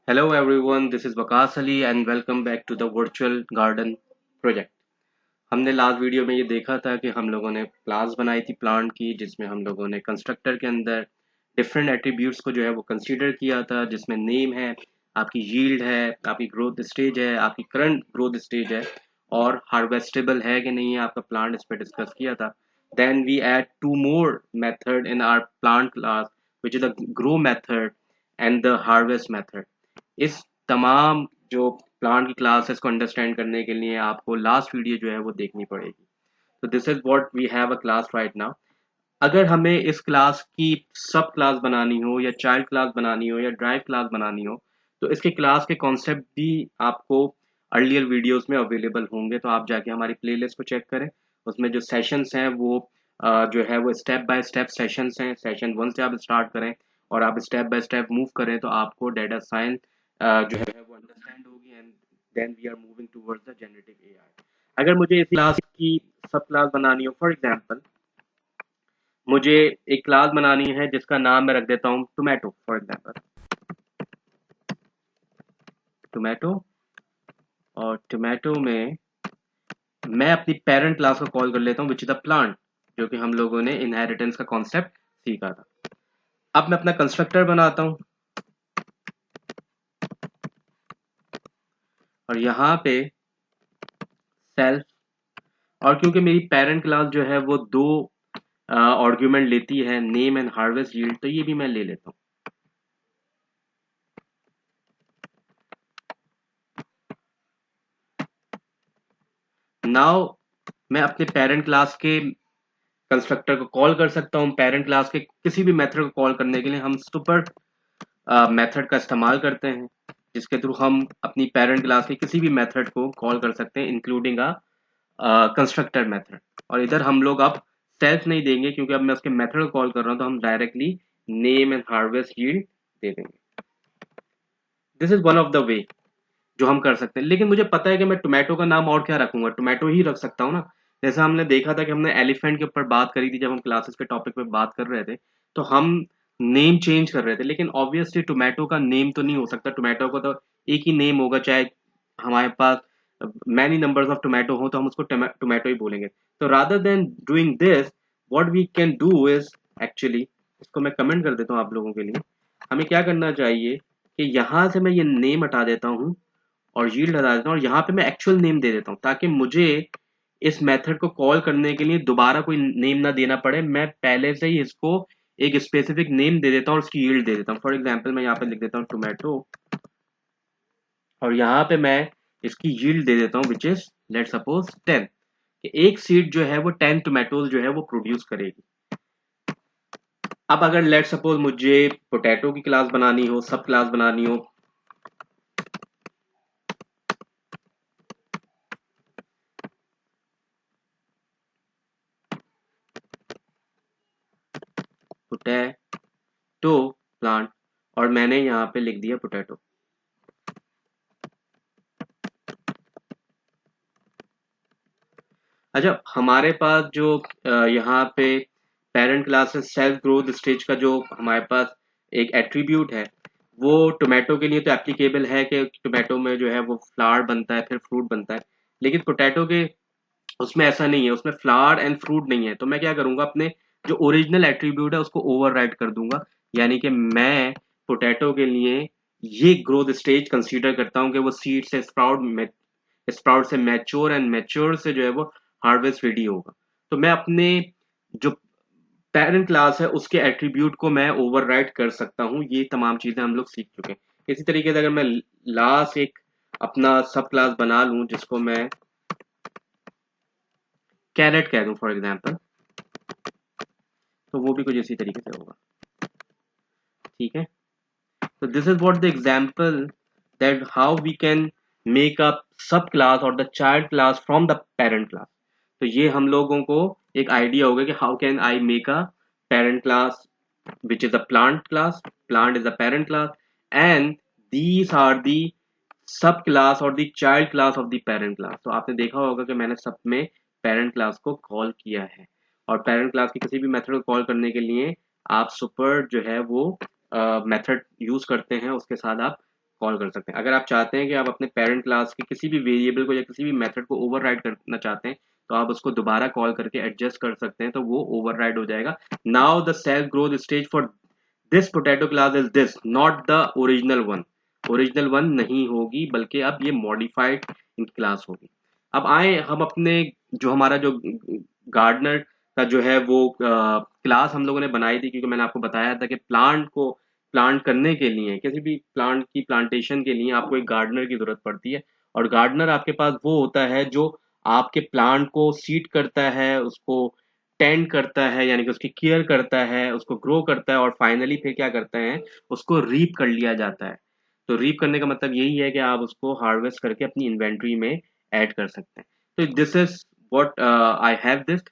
Hello everyone, this is Waqas Ali and welcome back to the virtual garden project. हमने last video में ये देखा था कि हम लोगों ने क्लास बनाई थी प्लांट की, जिसमें हम लोगों ने कंस्ट्रक्टर के अंदर डिफरेंट एट्रीब्यूट्स को जो है वो कंसीडर किया था, जिसमें नेम है, आपकी यील्ड है, आपकी ग्रोथ स्टेज है, आपकी करंट ग्रोथ स्टेज है और हार्वेस्टेबल है कि नहीं है आपका प्लांट, इस पर डिस्कस किया था. Then we add two more method in our plant class which is the grow method and the harvest method. इस तमाम जो प्लांट की क्लासेस को अंडरस्टैंड करने के लिए आपको लास्ट वीडियो जो है वो देखनी पड़ेगी. तो this is what we have a class right now. अगर हमें इस क्लास की सब क्लास बनानी हो या चाइल्ड क्लास बनानी हो या ड्राइव क्लास बनानी हो, तो इसके क्लास के कॉन्सेप्ट भी आपको अर्लियर वीडियोस में अवेलेबल होंगे. तो आप जाके हमारी प्लेलिस्ट को चेक करें. उसमें जो सेशंस हैं वो जो है वो स्टेप बाय स्टेप सेशंस हैं. सेशन 1 से आप स्टार्ट करें और आप स्टेप बाय स्टेप मूव करें तो आपको डेटा साइंस जो है वो अंडरस्टैंड होगी and then we are moving towards the generative AI. अगर मुझे इस क्लास की सब क्लास बनानी हो, फॉर एग्जांपल मुझे एक क्लास बनानी है जिसका नाम मैं रख देता हूँ टोमेटो, फॉर एग्जांपल टोमेटो. और टोमेटो में मैं अपनी पेरेंट क्लास को कॉल कर लेता हूँ विच इज द प्लांट, जो कि हम लोगों ने इनहेरिटेंस का कॉन्सेप्ट सीखा था. अब मैं अपना कंस्ट्रक्टर बनाता हूँ और यहाँ पे सेल्फ, और क्योंकि मेरी पेरेंट क्लास जो है वो दो आर्ग्यूमेंट लेती है, नेम एंड हार्वेस्ट यील्ड, तो ये भी मैं ले लेता हूँ. नाउ मैं अपने पेरेंट क्लास के कंस्ट्रक्टर को कॉल कर सकता हूँ. पेरेंट क्लास के किसी भी मेथड को कॉल करने के लिए हम सुपर मेथड का इस्तेमाल करते हैं, जिसके थ्रू हम अपनी पेरेंट क्लास के किसी भी मेथड को कॉल कर सकते हैं इंक्लूडिंग अ कंस्ट्रक्टर मेथड. और इधर हम लोग अब सेल्फ नहीं देंगे क्योंकि अब मैं उसके मेथड को कॉल कर रहा हूँ, तो हम directly name and harvest yield दे देंगे. This is one of the way जो हम कर सकते हैं. लेकिन मुझे पता है कि मैं टोमेटो का नाम और क्या रखूंगा, टोमेटो ही रख सकता हूँ ना. जैसे हमने देखा था कि हमने एलिफेंट के ऊपर बात करी थी जब हम क्लासेस के टॉपिक पे बात कर रहे थे, तो हम नेम चेंज कर रहे थे. लेकिन ऑब्वियसली टोमेटो का नेम तो नहीं हो सकता. टोमेटो को तो एक ही नेम होगा, चाहे हमारे पास मैनी नंबर्स ऑफ टोमेटो हो तो हम उसको टोमेटो ही बोलेंगे. तो rather than doing this, what we can do is actually, इसको मैं कमेंट कर देता हूँ आप लोगों के लिए. हमें क्या करना चाहिए कि यहाँ से मैं ये नेम हटा देता हूँ और यील्ड हटा देता हूँ और यहाँ पे मैं एक्चुअल नेम दे देता हूँ, ताकि मुझे इस मेथड को कॉल करने के लिए दोबारा कोई नेम ना देना पड़े. मैं पहले से ही इसको एक स्पेसिफिक नेम दे देता हूँ और उसकी यील्ड दे देता हूँ. फॉर एग्जांपल मैं यहाँ पे लिख देता हूँ टोमेटो और यहाँ पे मैं इसकी यील्ड दे देता हूँ विच इज लेट सपोज 10. कि एक सीड जो है वो 10 टोमेटोज जो है वो प्रोड्यूस करेगी. अब अगर लेट सपोज मुझे पोटैटो की क्लास बनानी हो, सब क्लास बनानी हो, पोटैटो प्लांट, और मैंने यहाँ पे लिख दिया पोटैटो. अच्छा, हमारे पास जो यहाँ पे पेरेंट क्लास है सेल्फ ग्रोथ स्टेज का जो हमारे पास एक एट्रीब्यूट है, वो टोमेटो के लिए तो एप्लीकेबल है कि टोमेटो में जो है वो फ्लावर बनता है फिर फ्रूट बनता है. लेकिन पोटैटो के उसमें ऐसा नहीं है, उसमें फ्लावर एंड फ्रूट नहीं है. तो मैं क्या करूंगा, अपने जो ओरिजिनल एट्रीब्यूट है उसको ओवरराइड कर दूंगा. यानी कि मैं पोटैटो के लिए ये ग्रोथ स्टेज कंसीडर करता हूँ कि वो सीड से स्प्राउट से मैच्योर एंड मैच्योर से जो है वो हार्वेस्ट रेडी होगा. तो मैं अपने जो पेरेंट क्लास है उसके एट्रीब्यूट को मैं ओवरराइड कर सकता हूँ. ये तमाम चीजें हम लोग सीख चुके हैं. इसी तरीके से अगर मैं लास्ट एक अपना सब क्लास बना लूं जिसको मैं कैरेट कह दूं फॉर एग्जांपल, तो वो भी कुछ इसी तरीके से होगा. ठीक है. तो this is what the example that how we can make a sub class और the child class from the parent class. तो ये हम लोगों को एक आइडिया होगा कि how can I make a parent class which is a plant class. Plant is a parent class, and these are the सब क्लास और the child class of the parent class. तो आपने देखा होगा कि मैंने सब में पेरेंट क्लास को कॉल किया है. और पेरेंट क्लास की किसी भी मेथड को कॉल करने के लिए आप सुपर जो है वो मेथड यूज करते हैं, उसके साथ आप कॉल कर सकते हैं। अगर आप चाहते हैं कि आप अपने पेरेंट क्लास के किसी भी वेरिएबल को या किसी भी मेथड को ओवरराइड करना चाहते हैं, तो आप उसको दोबारा कॉल करके एडजस्ट कर सकते हैं, तो वो ओवरराइड हो जाएगा। Now the self growth stage for this potato class is this, not the original one. Original one नहीं होगी, बल्कि अब ये मॉडिफाइड क्लास होगी। अब आए हम अपने जो हमारा जो गार्डनर का जो है वो क्लास हम लोगों ने बनाई थी, क्योंकि मैंने आपको बताया था कि प्लांट को प्लांट करने के लिए, किसी भी प्लांट की प्लांटेशन के लिए आपको एक गार्डनर की जरूरत पड़ती है। और गार्डनर आपके पास वो होता है जो आपके प्लांट को सीड करता है, उसको टेंड करता है, यानी कि उसकी केयर करता है, उसको ग्रो करता है, और फाइनली फिर क्या करते हैं, उसको रीप कर लिया जाता है। तो रीप करने का मतलब यही है कि आप उसको हार्वेस्ट करके अपनी इन्वेंट्री में ऐड कर सकते हैं। तो this is what I have this.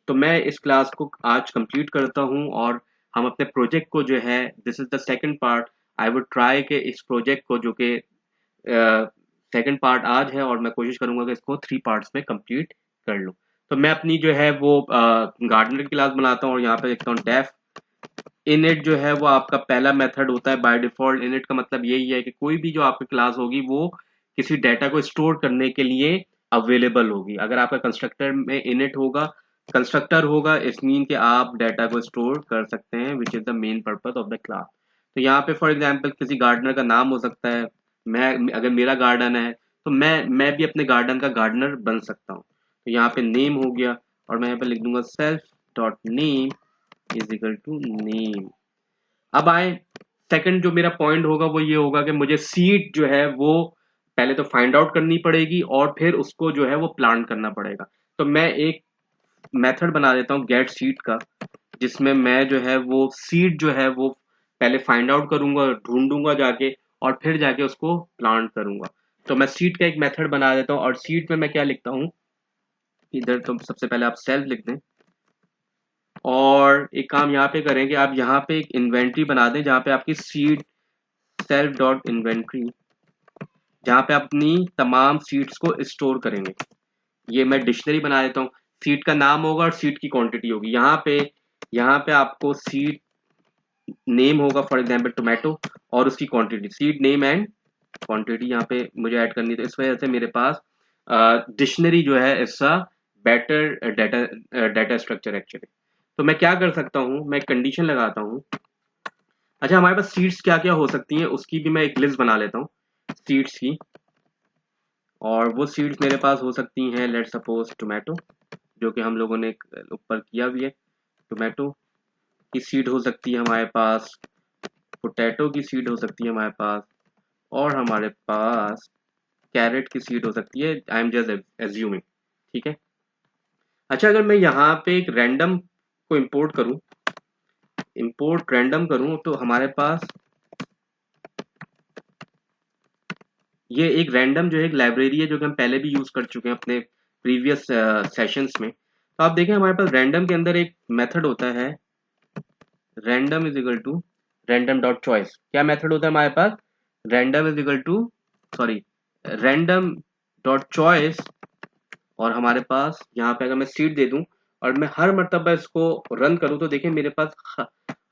तो मैं इस क्लास को आज कंप्लीट करता हूँ, और हम अपने प्रोजेक्ट को जो है, this is the second part. I would try के इस प्रोजेक्ट को, जो कि सेकंड पार्ट आज है, और मैं कोशिश करूंगा कि इसको 3 पार्ट्स में कंप्लीट कर लूँ। तो मैं अपनी जो है वो गार्डनर की क्लास बनाता हूँ, और यहाँ पे लिखता हूँ डेफ इनिट। जो है वो आपका पहला मेथड होता है बाय डिफॉल्ट। इनिट का मतलब यही है कि कोई भी जो आपकी क्लास होगी वो किसी डेटा को स्टोर करने के लिए अवेलेबल होगी। अगर आपका कंस्ट्रक्टर में इनिट होगा, कंस्ट्रक्टर होगा, इस मीन कि आप डेटा को स्टोर कर सकते हैं, विच is the main purpose of the class. तो यहाँ पे फॉर एग्जांपल किसी गार्डनर का नाम हो सकता है। मैं अगर मेरा गार्डन है, तो मैं भी अपने गार्डन का गार्डनर बन सकता हूँ। तो यहाँ पे नेम हो गया, और मैं यहाँ पे लिख दूंगा self dot name is equal to name. अब आए सेकंड, जो मेरा पॉइंट होगा वो ये होगा कि मुझे सीड जो है वो पहले तो फाइंड आउट करनी पड़ेगी, और फिर उसको जो है वो प्लांट करना पड़ेगा। तो मैं एक मेथड बना देता हूँ गेट सीड का, जिसमें मैं जो है वो सीड जो है वो पहले फाइंड आउट करूंगा, ढूंढूंगा जाके, और फिर जाके उसको प्लांट करूंगा। तो मैं सीड का एक मेथड बना देता हूँ, और सीड में मैं क्या लिखता हूँ, इधर तो सबसे पहले आप सेल्फ लिख दें, और एक काम यहाँ पे करें कि आप यहाँ पे एक इन्वेंट्री बना दें, जहाँ पे आपकी सीड सेल्फ डॉट इन्वेंट्री, जहाँ पे आप अपनी तमाम सीड्स को स्टोर करेंगे। ये मैं डिक्शनरी बना देता हूँ। सीड का नाम होगा और सीड की क्वांटिटी होगी। यहाँ पे आपको सीड नेम होगा, फॉर एग्जांपल टोमेटो, और उसकी quantity, seed name and quantity यहाँ पे मुझे ऐड करनी है। तो इस वजह से मेरे पास डिक्शनरी जो है इसका बेटर डाटा स्ट्रक्चर एक्चुअली। तो मैं क्या कर सकता हूँ, मैं कंडीशन लगाता हूँ। अच्छा, हमारे पास सीड्स क्या क्या हो सकती हैं उसकी भी मैं एक लिस्ट बना लेता हूँ सीड्स की। और वो सीड्स मेरे पास हो सकती हैं, लेट सपोज टोमेटो, जो कि हम लोगों ने ऊपर किया भी है। टोमेटो की सीड हो सकती है हमारे पास, पोटैटो की सीड हो सकती है हमारे पास, और हमारे पास कैरेट की सीड हो सकती है। आई एम जस्ट एज्यूमिंग, ठीक है। अच्छा, अगर मैं यहाँ पे एक रैंडम को इंपोर्ट रैंडम करूँ, तो हमारे पास ये एक रैंडम जो है एक लाइब्रेरी है, जो कि हम पहले भी यूज कर चुके हैं अपने प्रीवियस सेशंस में। तो आप देखें हमारे पास रैंडम के अंदर एक मेथड होता है, random is equal to random dot choice. क्या मेथड होता है हमारे पास, random is equal to sorry random dot choice. और हमारे पास यहाँ पे अगर मैं सीड दे दूं और मैं हर मर्तबा इसको रन करूं, तो देखिए मेरे पास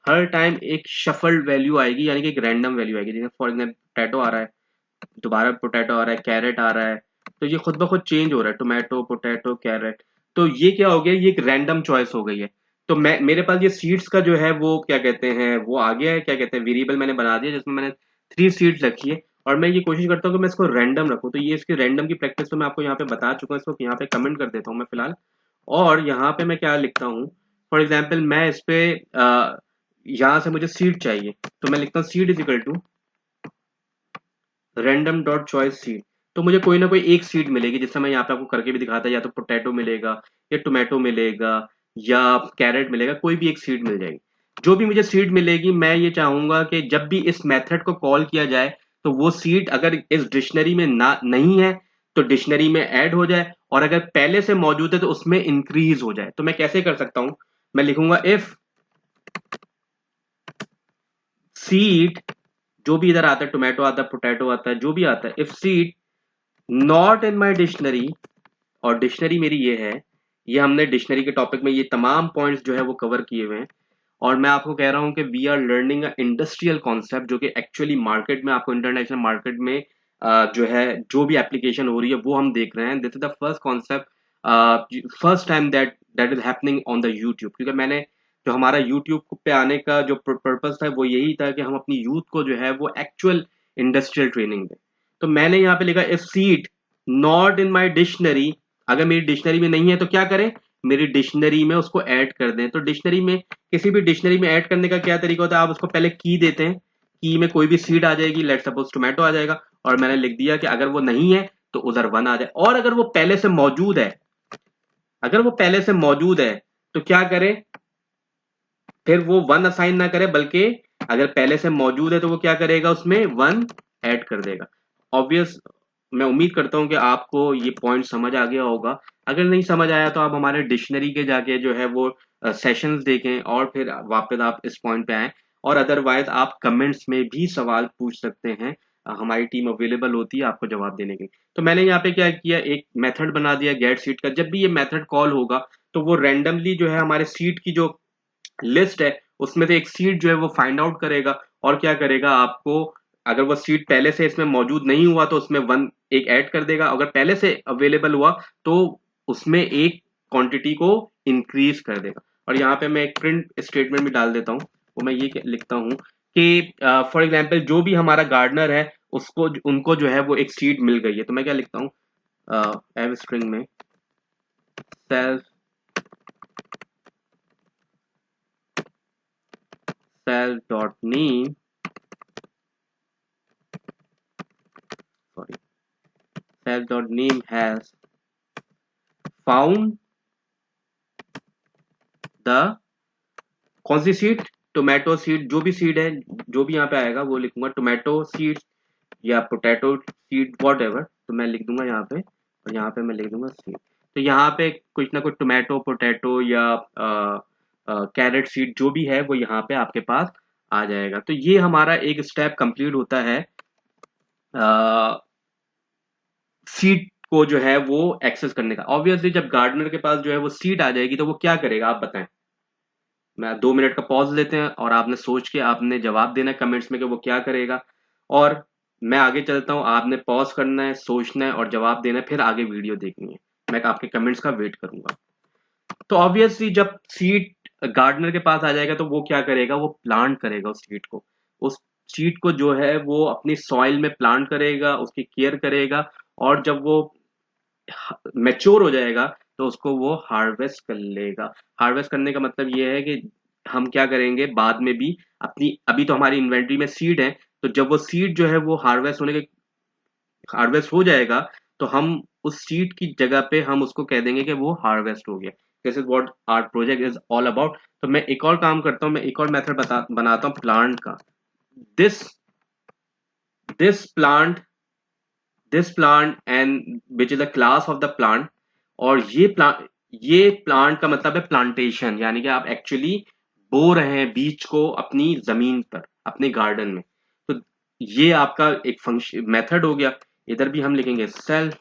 हर टाइम एक शफल्ड वैल्यू आएगी, यानी कि एक रैंडम वैल्यू आएगी। जैसे फॉर एग्जाम्पल पोटैटो आ रहा है, दोबारा पोटैटो आ रहा है, कैरेट आ रहा है, तो ये खुद ब खुद चेंज हो रहा है, टोमेटो पोटैटो कैरेट। तो ये क्या हो गया, ये एक रैंडम चॉइस हो गई है। तो मैं मेरे पास ये सीड्स का जो है वो क्या कहते हैं, वो आ गया है, क्या कहते हैं, वेरिएबल मैंने बना दिया, जिसमें मैंने 3 सीड्स रखी है। और मैं ये कोशिश करता हूँ कि मैं इसको रैंडम रखूँ। तो ये इसकी रैंडम की प्रैक्टिस तो मैं आपको यहाँ पे बता चुका हूँ, इसको यहाँ पे कमेंट कर देता हूँ मैं फिलहाल। और यहाँ पे मैं क्या लिखता हूँ, फॉर एग्जाम्पल मैं इस पे यहाँ से मुझे सीड चाहिए, तो मैं लिखता हूँ seed is equal to random dot choice seed. तो मुझे कोई ना कोई एक सीड मिलेगी, जिससे मैं यहाँ पे आपको करके भी दिखाता, या तो पोटैटो मिलेगा, या टोमेटो मिलेगा, या कैरेट मिलेगा, कोई भी एक सीड मिल जाएगी। जो भी मुझे सीड मिलेगी, मैं ये चाहूंगा कि जब भी इस मेथड को कॉल किया जाए, तो वो सीड अगर इस डिक्शनरी में ना नहीं है तो डिक्शनरी में ऐड हो जाए, और अगर पहले से मौजूद है तो उसमें इंक्रीज हो जाए। तो मैं कैसे कर सकता हूं, मैं लिखूंगा इफ सीड, जो भी इधर आता है, टोमेटो आता है, पोटैटो आता है, जो भी आता है, if seed not in my dictionary, और डिक्शनरी मेरी ये है, ये हमने डिक्शनरी के टॉपिक में ये तमाम पॉइंट्स जो है वो कवर किए हुए हैं। और मैं आपको कह रहा हूँ कि we are learning a industrial concept जो कि एक्चुअली मार्केट में आपको इंटरनेशनल मार्केट में जो है जो भी एप्लीकेशन हो रही है वो हम देख रहे हैं। This is the first concept, first time that that is happening on the YouTube, क्योंकि मैंने जो हमारा यूट्यूब पे आने का जो पर्पस था वो यही था कि हम अपनी यूथ को जो है वो एक्चुअल इंडस्ट्रियल ट्रेनिंग दें। तो मैंने यहाँ पे लिखा if seat not in my dictionary, अगर मेरी डिक्शनरी में नहीं है तो क्या करें, मेरी डिक्शनरी में उसको ऐड कर दें। तो डिक्शनरी में, किसी भी डिक्शनरी में ऐड करने का क्या तरीका होता है, आप उसको पहले की देते हैं, की में कोई भी सीड आ जाएगी, लेट सपोज टोमेटो आ जाएगा, और मैंने लिख दिया कि अगर वो नहीं है तो उधर वन आ जाए। और अगर वो पहले से मौजूद है, अगर वो पहले से मौजूद है तो क्या करें, फिर वो वन असाइन ना करे, बल्कि अगर पहले से मौजूद है तो वो क्या करेगा, उसमें वन ऐड कर देगा। ऑब्वियस, मैं उम्मीद करता हूं कि आपको ये पॉइंट समझ आ गया होगा। अगर नहीं समझ आया तो आप हमारे डिक्शनरी के जाके जो है वो सेशंस देखें और फिर वापस आप इस पॉइंट पे आए। और अदरवाइज आप कमेंट्स में भी सवाल पूछ सकते हैं, हमारी टीम अवेलेबल होती है आपको जवाब देने के लिए। तो मैंने यहाँ पे क्या किया, एक मेथड बना दिया गेट सीट का। जब भी ये मेथड कॉल होगा तो वो रैंडमली जो है हमारे सीट की जो लिस्ट है उसमें से एक सीट जो है वो फाइंड आउट करेगा, और क्या करेगा, आपको अगर वो सीट पहले से इसमें मौजूद नहीं हुआ तो उसमें वन एक ऐड कर देगा, अगर पहले से अवेलेबल हुआ तो उसमें एक क्वांटिटी को इंक्रीज कर देगा। और यहाँ पे मैं एक प्रिंट स्टेटमेंट भी डाल देता हूँ, वो मैं ये लिखता हूँ कि फॉर एग्जाम्पल जो भी हमारा गार्डनर है उसको उनको जो है वो एक सीट मिल गई है, तो मैं क्या लिखता हूँ, एव स्ट्रिंग में self dot name, sorry, self dot name has found the, कौन सी सीड, टोमेटो सीड, जो भी सीड है, जो भी यहाँ पे आएगा वो लिखूंगा टोमेटो सीड या पोटैटो सीड वॉट एवर, तो मैं लिख दूंगा यहाँ पे, और यहाँ पे मैं लिख दूंगा सीड। तो यहाँ पे कुछ ना कुछ टोमेटो, पोटैटो या कैरेट सीड जो भी है वो यहाँ पे आपके पास आ जाएगा। तो ये हमारा एक स्टेप कंप्लीट होता है सीड को जो है वो एक्सेस करने का। ऑब्वियसली जब गार्डनर के पास जो है वो सीड आ जाएगी तो वो क्या करेगा, आप बताएं। मैं 2 मिनट का पॉज लेते हैं और आपने सोच के आपने जवाब देना है कमेंट्स में कि वो क्या करेगा, और मैं आगे चलता हूं, आपने पॉज करना है, सोचना है और जवाब देना है, फिर आगे वीडियो देखनी है। मैं आपके कमेंट्स का वेट करूंगा। तो ऑब्वियसली जब सीड गार्डनर के पास आ जाएगा तो वो क्या करेगा, वो प्लांट करेगा उस सीड को, उस सीड को जो है वो अपनी सॉइल में प्लांट करेगा, उसकी केयर करेगा, और जब वो मैच्योर हो जाएगा तो उसको वो हार्वेस्ट कर लेगा। हार्वेस्ट करने का मतलब ये है कि हम क्या करेंगे बाद में भी अपनी, अभी तो हमारी इन्वेंट्री में सीड है, तो जब वो सीड जो है वो हार्वेस्ट हो जाएगा तो हम उस सीड की जगह पे हम उसको कह देंगे कि वो हार्वेस्ट हो गया। This is what our project is all about. तो मैं एक और काम करता हूँ, मैं एक और मेथड बनाता हूँ प्लांट का। This this plant this plant and which is the class of the plant, और ये प्लांट का मतलब है प्लांटेशन, यानी कि आप एक्चुअली बो रहे हैं बीज को अपनी जमीन पर, अपने गार्डन में। तो ये आपका एक फंक्शन मेथड हो गया। इधर भी हम लिखेंगे सेल्फ,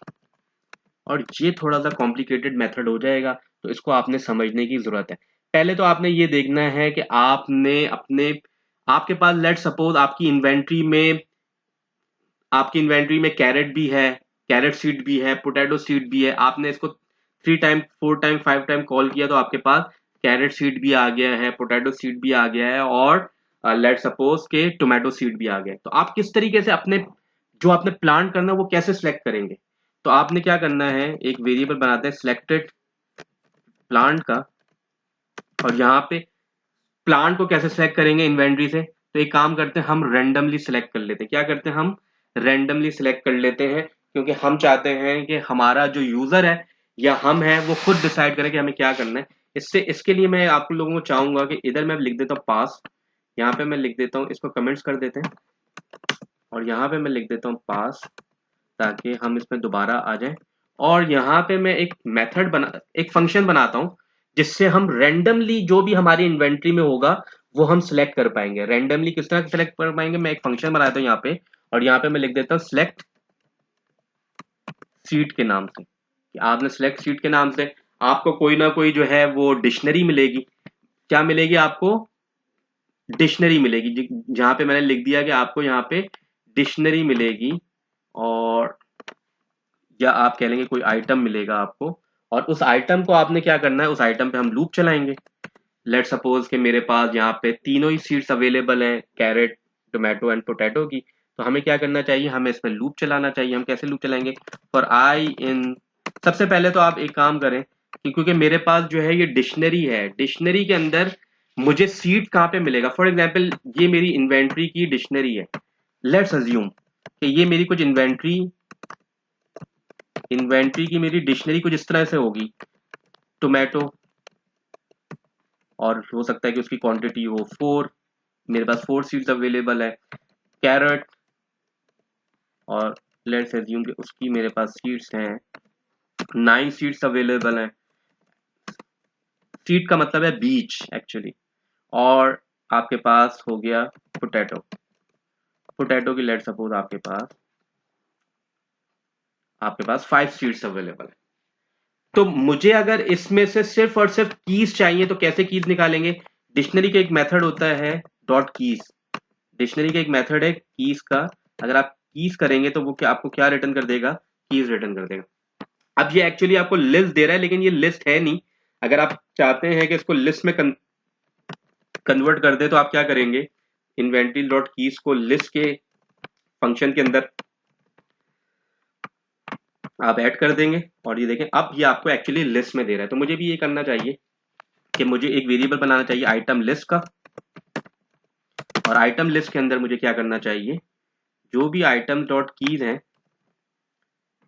और ये थोड़ा सा कॉम्प्लिकेटेड मेथड हो जाएगा तो इसको आपने समझने की जरूरत है। पहले तो आपने ये देखना है कि आपने अपने, आपके पास लेट सपोज आपकी इन्वेंट्री में कैरेट भी है, कैरेट सीड भी है, पोटैटो सीड भी है, आपने इसको 3 टाइम 4 टाइम 5 टाइम कॉल किया तो आपके पास कैरेट सीड भी आ गया है, पोटैटो सीड भी आ गया है, और लेट सपोज के टोमेटो सीड भी आ गया है। तो आप किस तरीके से अपने जो आपने प्लांट करना है वो कैसे सिलेक्ट करेंगे, तो आपने क्या करना है, एक वेरिएबल बनाते हैं सिलेक्टेड प्लांट का, और यहाँ पे प्लांट को कैसे सिलेक्ट करेंगे इन्वेंट्री से, तो एक काम करते हैं हम रेंडमली सिलेक्ट कर लेते हैं। क्या करते हैं, हम रेंडमली सिलेक्ट कर लेते हैं, क्योंकि हम चाहते हैं कि हमारा जो यूजर है या हम है वो खुद डिसाइड करें कि हमें क्या करना है। इसके लिए मैं आप लोगों को चाहूंगा कि इधर मैं लिख देता हूँ पास, यहाँ पे मैं लिख देता हूँ, इसको कमेंट्स कर देते हैं, और यहाँ पे मैं लिख देता हूँ पास, ताकि हम इसमें दोबारा आ जाए। और यहाँ पे मैं एक फंक्शन बनाता हूँ जिससे हम रेंडमली जो भी हमारी इन्वेंट्री में होगा वो हम सिलेक्ट कर पाएंगे। रेंडमली किस तरह सिलेक्ट कर पाएंगे, मैं एक फंक्शन बनाता हूँ यहाँ पे, और यहाँ पे मैं लिख देता हूँ सिलेक्ट सीट के नाम से, कि आपने सिलेक्ट सीट के नाम से आपको कोई ना कोई जो है वो डिक्शनरी मिलेगी। क्या मिलेगी आपको, डिक्शनरी मिलेगी, जहां पे मैंने लिख दिया कि आपको यहाँ पे डिक्शनरी मिलेगी, और या आप कह लेंगे कोई आइटम मिलेगा आपको, और उस आइटम को आपने क्या करना है, उस आइटम पे हम लूप चलाएंगे। लेट सपोज कि मेरे पास यहाँ पे तीनों ही सीड्स अवेलेबल हैं, कैरेट, टोमेटो एंड पोटैटो की। तो हमें क्या करना चाहिए, हमें इसमें लूप चलाना चाहिए। हम कैसे लूप चलाएंगे, फॉर आई इन, सबसे पहले तो आप एक काम करें कि क्योंकि मेरे पास जो है ये डिक्शनरी है, डिक्शनरी के अंदर मुझे सीड कहाँ पे मिलेगा। फॉर एग्जाम्पल ये मेरी इन्वेंट्री की डिक्शनरी है। लेट्स अज्यूम कि ये मेरी कुछ इन्वेंट्री इन्वेंट्री की मेरी डिक्शनरी कुछ इस तरह से होगी, टोमेटो, और हो सकता है कि उसकी क्वांटिटी हो 4, मेरे पास 4 सीड्स अवेलेबल है। कैरेट, और लेट्स अज्यूम कि उसकी मेरे पास सीड्स हैं 9 सीड्स अवेलेबल हैं। सीड का मतलब है बीज एक्चुअली। और आपके पास हो गया पोटैटो, पोटैटो की लेट सपोज आपके पास 5 सीड्स अवेलेबल है। तो मुझे अगर इसमें से सिर्फ और सिर्फ कीज चाहिए तो कैसे कीज निकालेंगे, डिक्शनरी का एक मेथड होता है डॉट कीज, डिक्शनरी का एक मेथड है कीज का। अगर आप कीज करेंगे तो वो क्या आपको क्या रिटर्न कर देगा, कीज रिटर्न कर देगा। अब ये एक्चुअली आपको लिस्ट दे रहा है, लेकिन ये लिस्ट है नहीं। अगर आप चाहते हैं कि इसको लिस्ट में कन्वर्ट कर दे तो आप क्या करेंगे, इन्वेंटरी डॉट कीज को लिस्ट के फंक्शन के अंदर आप ऐड कर देंगे, और ये देखें अब ये आपको एक्चुअली लिस्ट में दे रहा है। तो मुझे भी ये करना चाहिए कि मुझे एक वेरिएबल बनाना चाहिए आइटम लिस्ट का, और आइटम लिस्ट के अंदर मुझे क्या करना चाहिए, जो भी आइटम डॉट कीज हैं,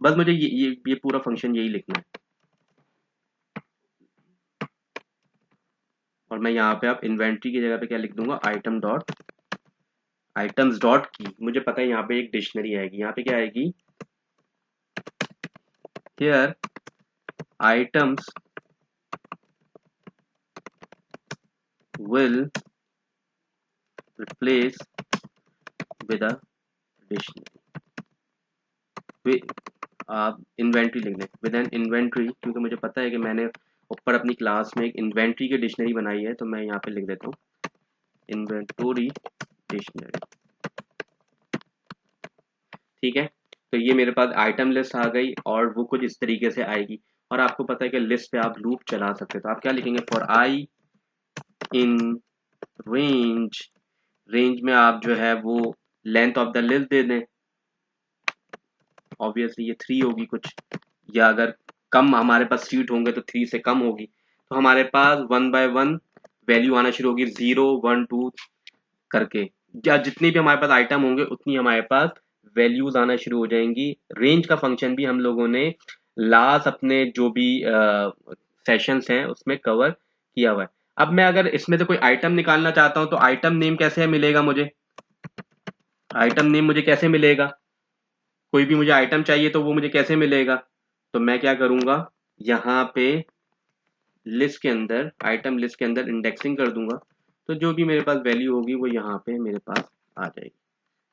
बस मुझे ये पूरा फंक्शन यही लिखना है। और मैं यहाँ पे आप इन्वेंट्री की जगह पे क्या लिख दूंगा, आइटम डॉट आइटम्स डॉट की। मुझे पता है यहाँ पे एक डिक्शनरी आएगी, यहाँ पे क्या आएगी, here items will replace with a dictionary. आप इन्वेंट्री लिख दें विद एन इन्वेंट्री, क्योंकि मुझे पता है कि मैंने ऊपर अपनी क्लास में एक इन्वेंट्री की डिक्शनरी बनाई है, तो मैं यहाँ पे लिख देता हूँ इन्वेंटोरी डिक्शनरी। ठीक है, तो ये मेरे पास आइटम लिस्ट आ गई, और वो कुछ इस तरीके से आएगी। और आपको पता है कि लिस्ट पे आप लूप चला सकते हो, तो आप क्या लिखेंगे, for I in range, range में आप जो है वो लेंथ ऑफ द लिस्ट दे दें, ऑब्वियसली ये 3 होगी कुछ, या अगर कम हमारे पास सीट होंगे तो 3 से कम होगी। तो हमारे पास 1 बाय 1 वैल्यू आना शुरू होगी, 0 1 2 करके, या जितने भी हमारे पास आइटम होंगे उतनी हमारे पास वैल्यूज आना शुरू हो जाएंगी। रेंज का फंक्शन भी हम लोगों ने लास्ट अपने जो भी सेशंस हैं उसमें कवर किया हुआ है। अब मैं अगर इसमें से कोई आइटम निकालना चाहता हूं तो आइटम नेम कैसे मिलेगा मुझे, आइटम नेम मुझे कैसे मिलेगा, कोई भी मुझे आइटम चाहिए तो वो मुझे कैसे मिलेगा। तो मैं क्या करूंगा, यहाँ पे लिस्ट के अंदर, आइटम लिस्ट के अंदर इंडेक्सिंग कर दूंगा, तो जो भी मेरे पास वैल्यू होगी वो यहाँ पे मेरे पास आ जाएगी।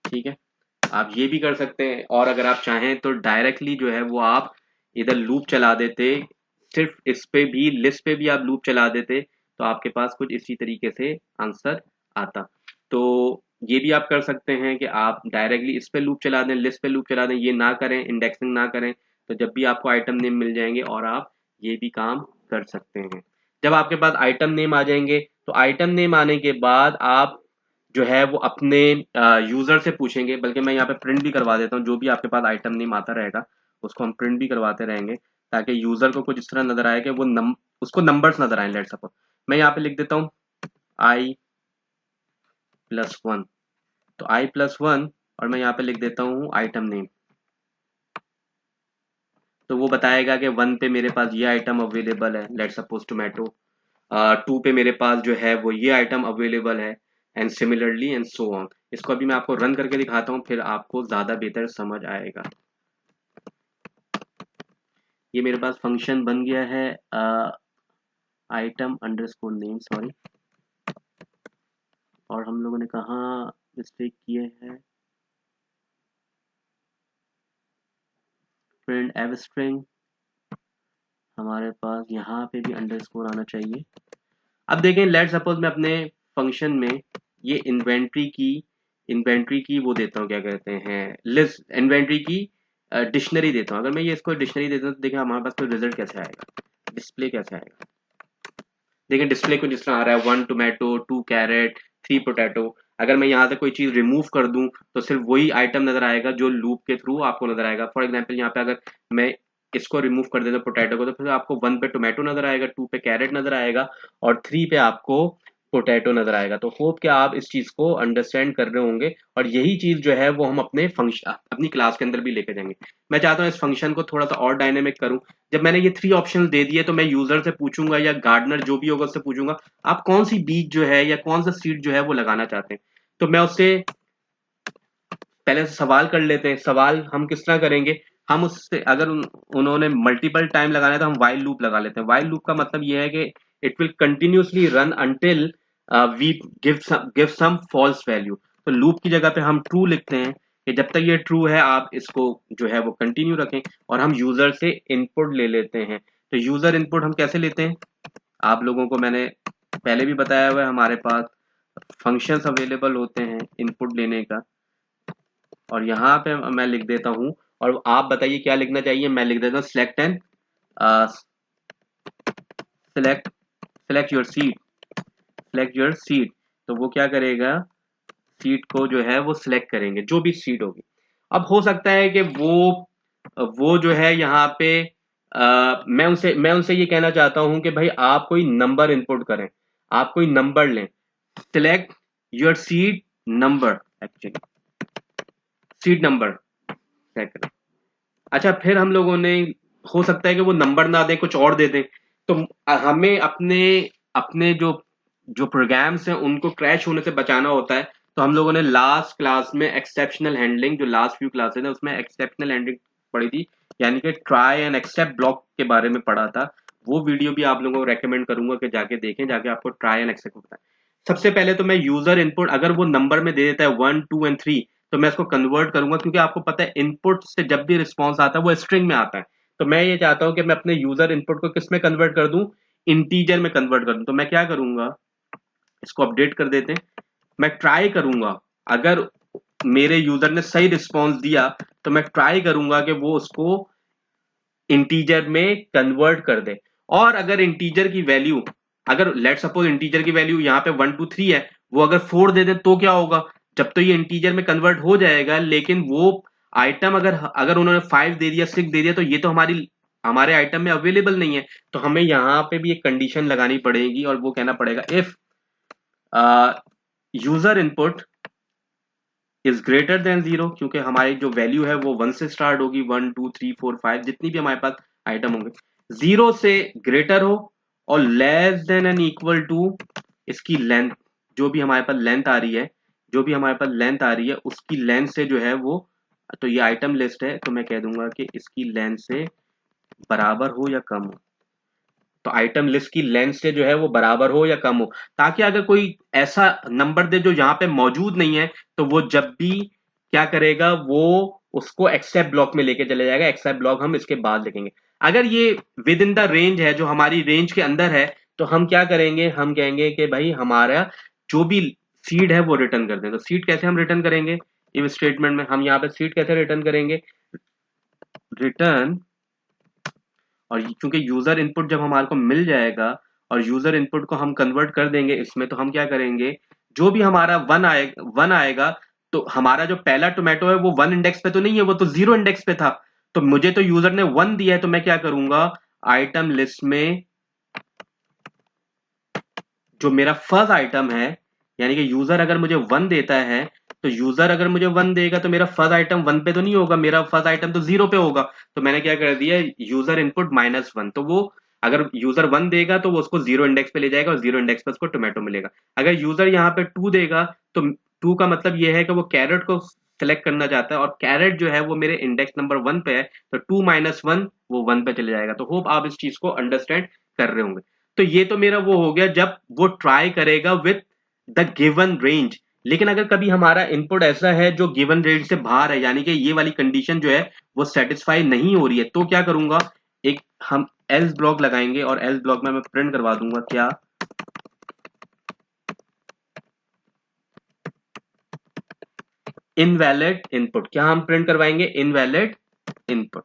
ठीक है, आप ये भी कर सकते हैं, और अगर आप चाहें तो डायरेक्टली जो है वो आप इधर लूप चला देते, सिर्फ इस पे भी, लिस्ट पे भी आप लूप चला देते, तो आपके पास कुछ इसी तरीके से आंसर आता। तो ये भी आप कर सकते हैं कि आप डायरेक्टली इस पे लूप चला दें, लिस्ट पे लूप चला दें, ये ना करें, इंडेक्सिंग ना करें, तो जब भी आपको आइटम नेम मिल जाएंगे और आप ये भी काम कर सकते हैं। जब आपके पास आइटम नेम आ जाएंगे तो आइटम नेम आने के बाद आप जो है वो अपने यूजर से पूछेंगे, बल्कि मैं यहाँ पे प्रिंट भी करवा देता हूँ, जो भी आपके पास आइटम नेम आता रहेगा उसको हम प्रिंट भी करवाते रहेंगे, ताकि यूजर को कुछ इस तरह नजर आए कि वो उसको नंबर्स नजर आए। लेट सपोज मैं यहाँ पे लिख देता हूँ i+1, तो i+1, और मैं यहाँ पे लिख देता हूँ आइटम नेम, तो वो बताएगा कि 1 पे मेरे पास ये आइटम अवेलेबल है, लेट सपोज टोमेटो, 2 पे मेरे पास जो है वो ये आइटम अवेलेबल है, and similarly and so on. इसको अभी मैं आपको रन करके दिखाता हूँ, फिर आपको ज़्यादा बेहतर समझ आएगा। ये मेरे पास फंक्शन बन गया है आइटम अंडरस्कोर नेम, सॉरी, और हम लोगों ने कहाँ मिस्टेक किए हैं, प्रिंट एव स्ट्रिंग, हमारे पास यहाँ पे भी अंडरस्कोर आना चाहिए। अब देखें, लेट सपोज मैं अपने फंक्शन में ये इन्वेंट्री की वो देता हूँ, क्या कहते हैं, लिस्ट, इन्वेंट्री की डिक्शनरी देता हूँ। अगर मैं ये इसको डिक्शनरी देता हूँ तो देखिए हमारे पास कोई रिजल्ट कैसे आएगा, डिस्प्ले कैसे आएगा। देखिए डिस्प्ले को जिस तरह आ रहा है 1 टोमेटो, 2 कैरेट, 3 पोटैटो। अगर मैं यहाँ से कोई चीज रिमूव कर दूं तो सिर्फ वही आइटम नजर आएगा जो लूप के थ्रू आपको नजर आएगा। फॉर एग्जाम्पल यहाँ पे अगर मैं इसको रिमूव कर देता पोटैटो को, तो फिर आपको 1 पे टोमेटो नजर आएगा, 2 पे कैरेट नजर आएगा और 3 पे आपको पोटैटो नजर आएगा। तो होप कि आप इस चीज को अंडरस्टैंड कर रहे होंगे और यही चीज जो है वो हम अपने फंक्शन अपनी क्लास के अंदर भी लेके जाएंगे। मैं चाहता हूँ इस फंक्शन को थोड़ा सा और डायनेमिक करूं। जब मैंने ये 3 ऑप्शन दे दिए तो मैं यूजर से पूछूंगा या गार्डनर जो भी होगा उससे पूछूंगा आप कौन सी बीज जो है या कौन सा सीड जो है वो लगाना चाहते हैं। तो मैं उससे पहले से सवाल कर लेते हैं। सवाल हम किस तरह करेंगे, हम उससे अगर उन्होंने मल्टीपल टाइम लगाना है तो हम वाइल लूप लगा लेते हैं। वाइल लूप का मतलब ये है कि it will continuously run until we give some false value. तो लूप की जगह पे हम ट्रू लिखते हैं कि जब तक ये ट्रू है आप इसको जो है वो कंटिन्यू रखें। और हम यूजर से इनपुट ले लेते हैं। तो यूजर इनपुट हम कैसे लेते हैं, आप लोगों को मैंने पहले भी बताया हुआ है, हमारे पास फंक्शंस अवेलेबल होते हैं इनपुट लेने का। और यहाँ पे मैं लिख देता हूँ, और आप बताइए क्या लिखना चाहिए। मैं लिख देता हूँ select and select select your seed, select your seed. तो वो क्या करेगा, सीड को जो है वो सिलेक्ट करेंगे जो भी सीड होगी। अब हो सकता है कि वो जो है यहाँ पे मैं उनसे ये कहना चाहता हूँ कि भाई आप कोई नंबर इनपुट करें, आप कोई नंबर लें। Select your seed number, actually seed number select करें। अच्छा, फिर हम लोगों ने, हो सकता है कि वो नंबर ना दे कुछ और दे दें। तो हमें अपने अपने जो जो प्रोग्राम्स हैं उनको क्रैश होने से बचाना होता है। तो हम लोगों ने लास्ट क्लास में एक्सेप्शनल हैंडलिंग, जो लास्ट फ्यू क्लासेस है उसमें एक्सेप्शनल हैंडलिंग पढ़ी थी, यानी कि ट्राई एंड एक्सेप्ट ब्लॉक के बारे में पढ़ा था। वो वीडियो भी आप लोगों को रेकमेंड करूंगा कि जाके देखें, जाके आपको ट्राई एंड एक्सेप्ट होता है। सबसे पहले तो मैं यूजर इनपुट, अगर वो नंबर में दे देता है 1 2 एंड 3, तो मैं इसको कन्वर्ट करूंगा, क्योंकि आपको पता है इनपुट से जब भी रिस्पॉन्स आता है वो स्ट्रिंग में आता है। तो मैं ये चाहता हूं कि मैं अपने यूजर इनपुट को किस में कन्वर्ट कर दूं, इंटीजर में कन्वर्ट कर दूं। तो मैं क्या करूंगा, इसको अपडेट कर देते हैं। मैं ट्राई करूंगा, अगर मेरे यूजर ने सही रिस्पॉन्स दिया तो मैं ट्राई करूंगा कि वो उसको इंटीजर में कन्वर्ट कर दे। और अगर इंटीजर की वैल्यू, अगर लेट सपोज इंटीजर की वैल्यू यहाँ पे 1 2 3 है, वो अगर 4 दे दे तो क्या होगा, जब तो ये इंटीजर में कन्वर्ट हो जाएगा, लेकिन वो आइटम अगर अगर उन्होंने 5 दे दिया 6 दे दिया तो ये तो हमारे आइटम में अवेलेबल नहीं है। तो हमें यहाँ पे भी एक कंडीशन लगानी पड़ेगी और वो कहना पड़ेगा if user input is greater than 0, क्योंकि हमारी जो वैल्यू है वो 1 से स्टार्ट होगी, 1 2 3 4 5 जितनी भी हमारे पास आइटम होंगे, 0 से ग्रेटर हो और less than and equal to इसकी लेंथ, जो भी हमारे पास लेंथ आ रही है, जो भी हमारे पास लेंथ आ रही है उसकी लेंथ से जो है वो, तो ये आइटम लिस्ट है तो मैं कह दूंगा कि इसकी लेंथ से बराबर हो या कम हो। तो आइटम लिस्ट की लेंथ से जो है वो बराबर हो या कम हो, ताकि अगर कोई ऐसा नंबर दे जो यहाँ पे मौजूद नहीं है तो वो जब भी क्या करेगा, वो उसको एक्सेप्ट ब्लॉक में लेके चले जाएगा। एक्सेप्ट ब्लॉक हम इसके बाद लिखेंगे। अगर ये विद इन द रेंज है, जो हमारी रेंज के अंदर है, तो हम क्या करेंगे, हम कहेंगे कि भाई हमारा जो भी सीड है वो रिटर्न कर दें। तो सीड कैसे हम रिटर्न करेंगे, इफ स्टेटमेंट में हम यहाँ पे सीड कैसे रिटर्न करेंगे, रिटर्न, और क्योंकि यूजर इनपुट जब हमारे को मिल जाएगा और यूजर इनपुट को हम कन्वर्ट कर देंगे इसमें, तो हम क्या करेंगे, जो भी हमारा वन आएगा, तो हमारा जो पहला टोमेटो है वो 1 इंडेक्स पे तो नहीं है, वो तो 0 इंडेक्स पे था। तो मुझे तो यूजर ने 1 दिया है, तो मैं क्या करूंगा, आइटम लिस्ट में जो मेरा फर्स्ट आइटम है, यानी कि यूजर अगर मुझे 1 देता है, तो यूजर अगर मुझे 1 देगा तो मेरा फर्स्ट आइटम 1 पे तो नहीं होगा, मेरा फर्स्ट आइटम तो 0 पे होगा। तो मैंने क्या कर दिया, यूजर इनपुट -1। तो वो अगर यूजर 1 देगा तो वो उसको 0 इंडेक्स पे ले जाएगा और 0 इंडेक्स पे उसको टोमेटो मिलेगा। अगर यूजर यहाँ पे 2 देगा तो 2 का मतलब ये है कि वो कैरेट को सेलेक्ट करना चाहता है, और कैरेट जो है वो मेरे इंडेक्स नंबर 1 पे है, तो 2 - 1 वो 1 पे चले जाएगा। तो होप आप इस चीज को अंडरस्टैंड कर रहे होंगे। तो ये तो मेरा वो हो गया जब वो ट्राई करेगा विथ द गिवन रेंज। लेकिन अगर कभी हमारा इनपुट ऐसा है जो गिवन रेंज से बाहर है, यानी कि ये वाली कंडीशन जो है वो सेटिस्फाई नहीं हो रही है, तो क्या करूंगा, एक हम एल्स ब्लॉक लगाएंगे और एल्स ब्लॉक में मैं प्रिंट करवा दूंगा क्या, इनवैलिड इनपुट, क्या हम प्रिंट करवाएंगे? Invalid input.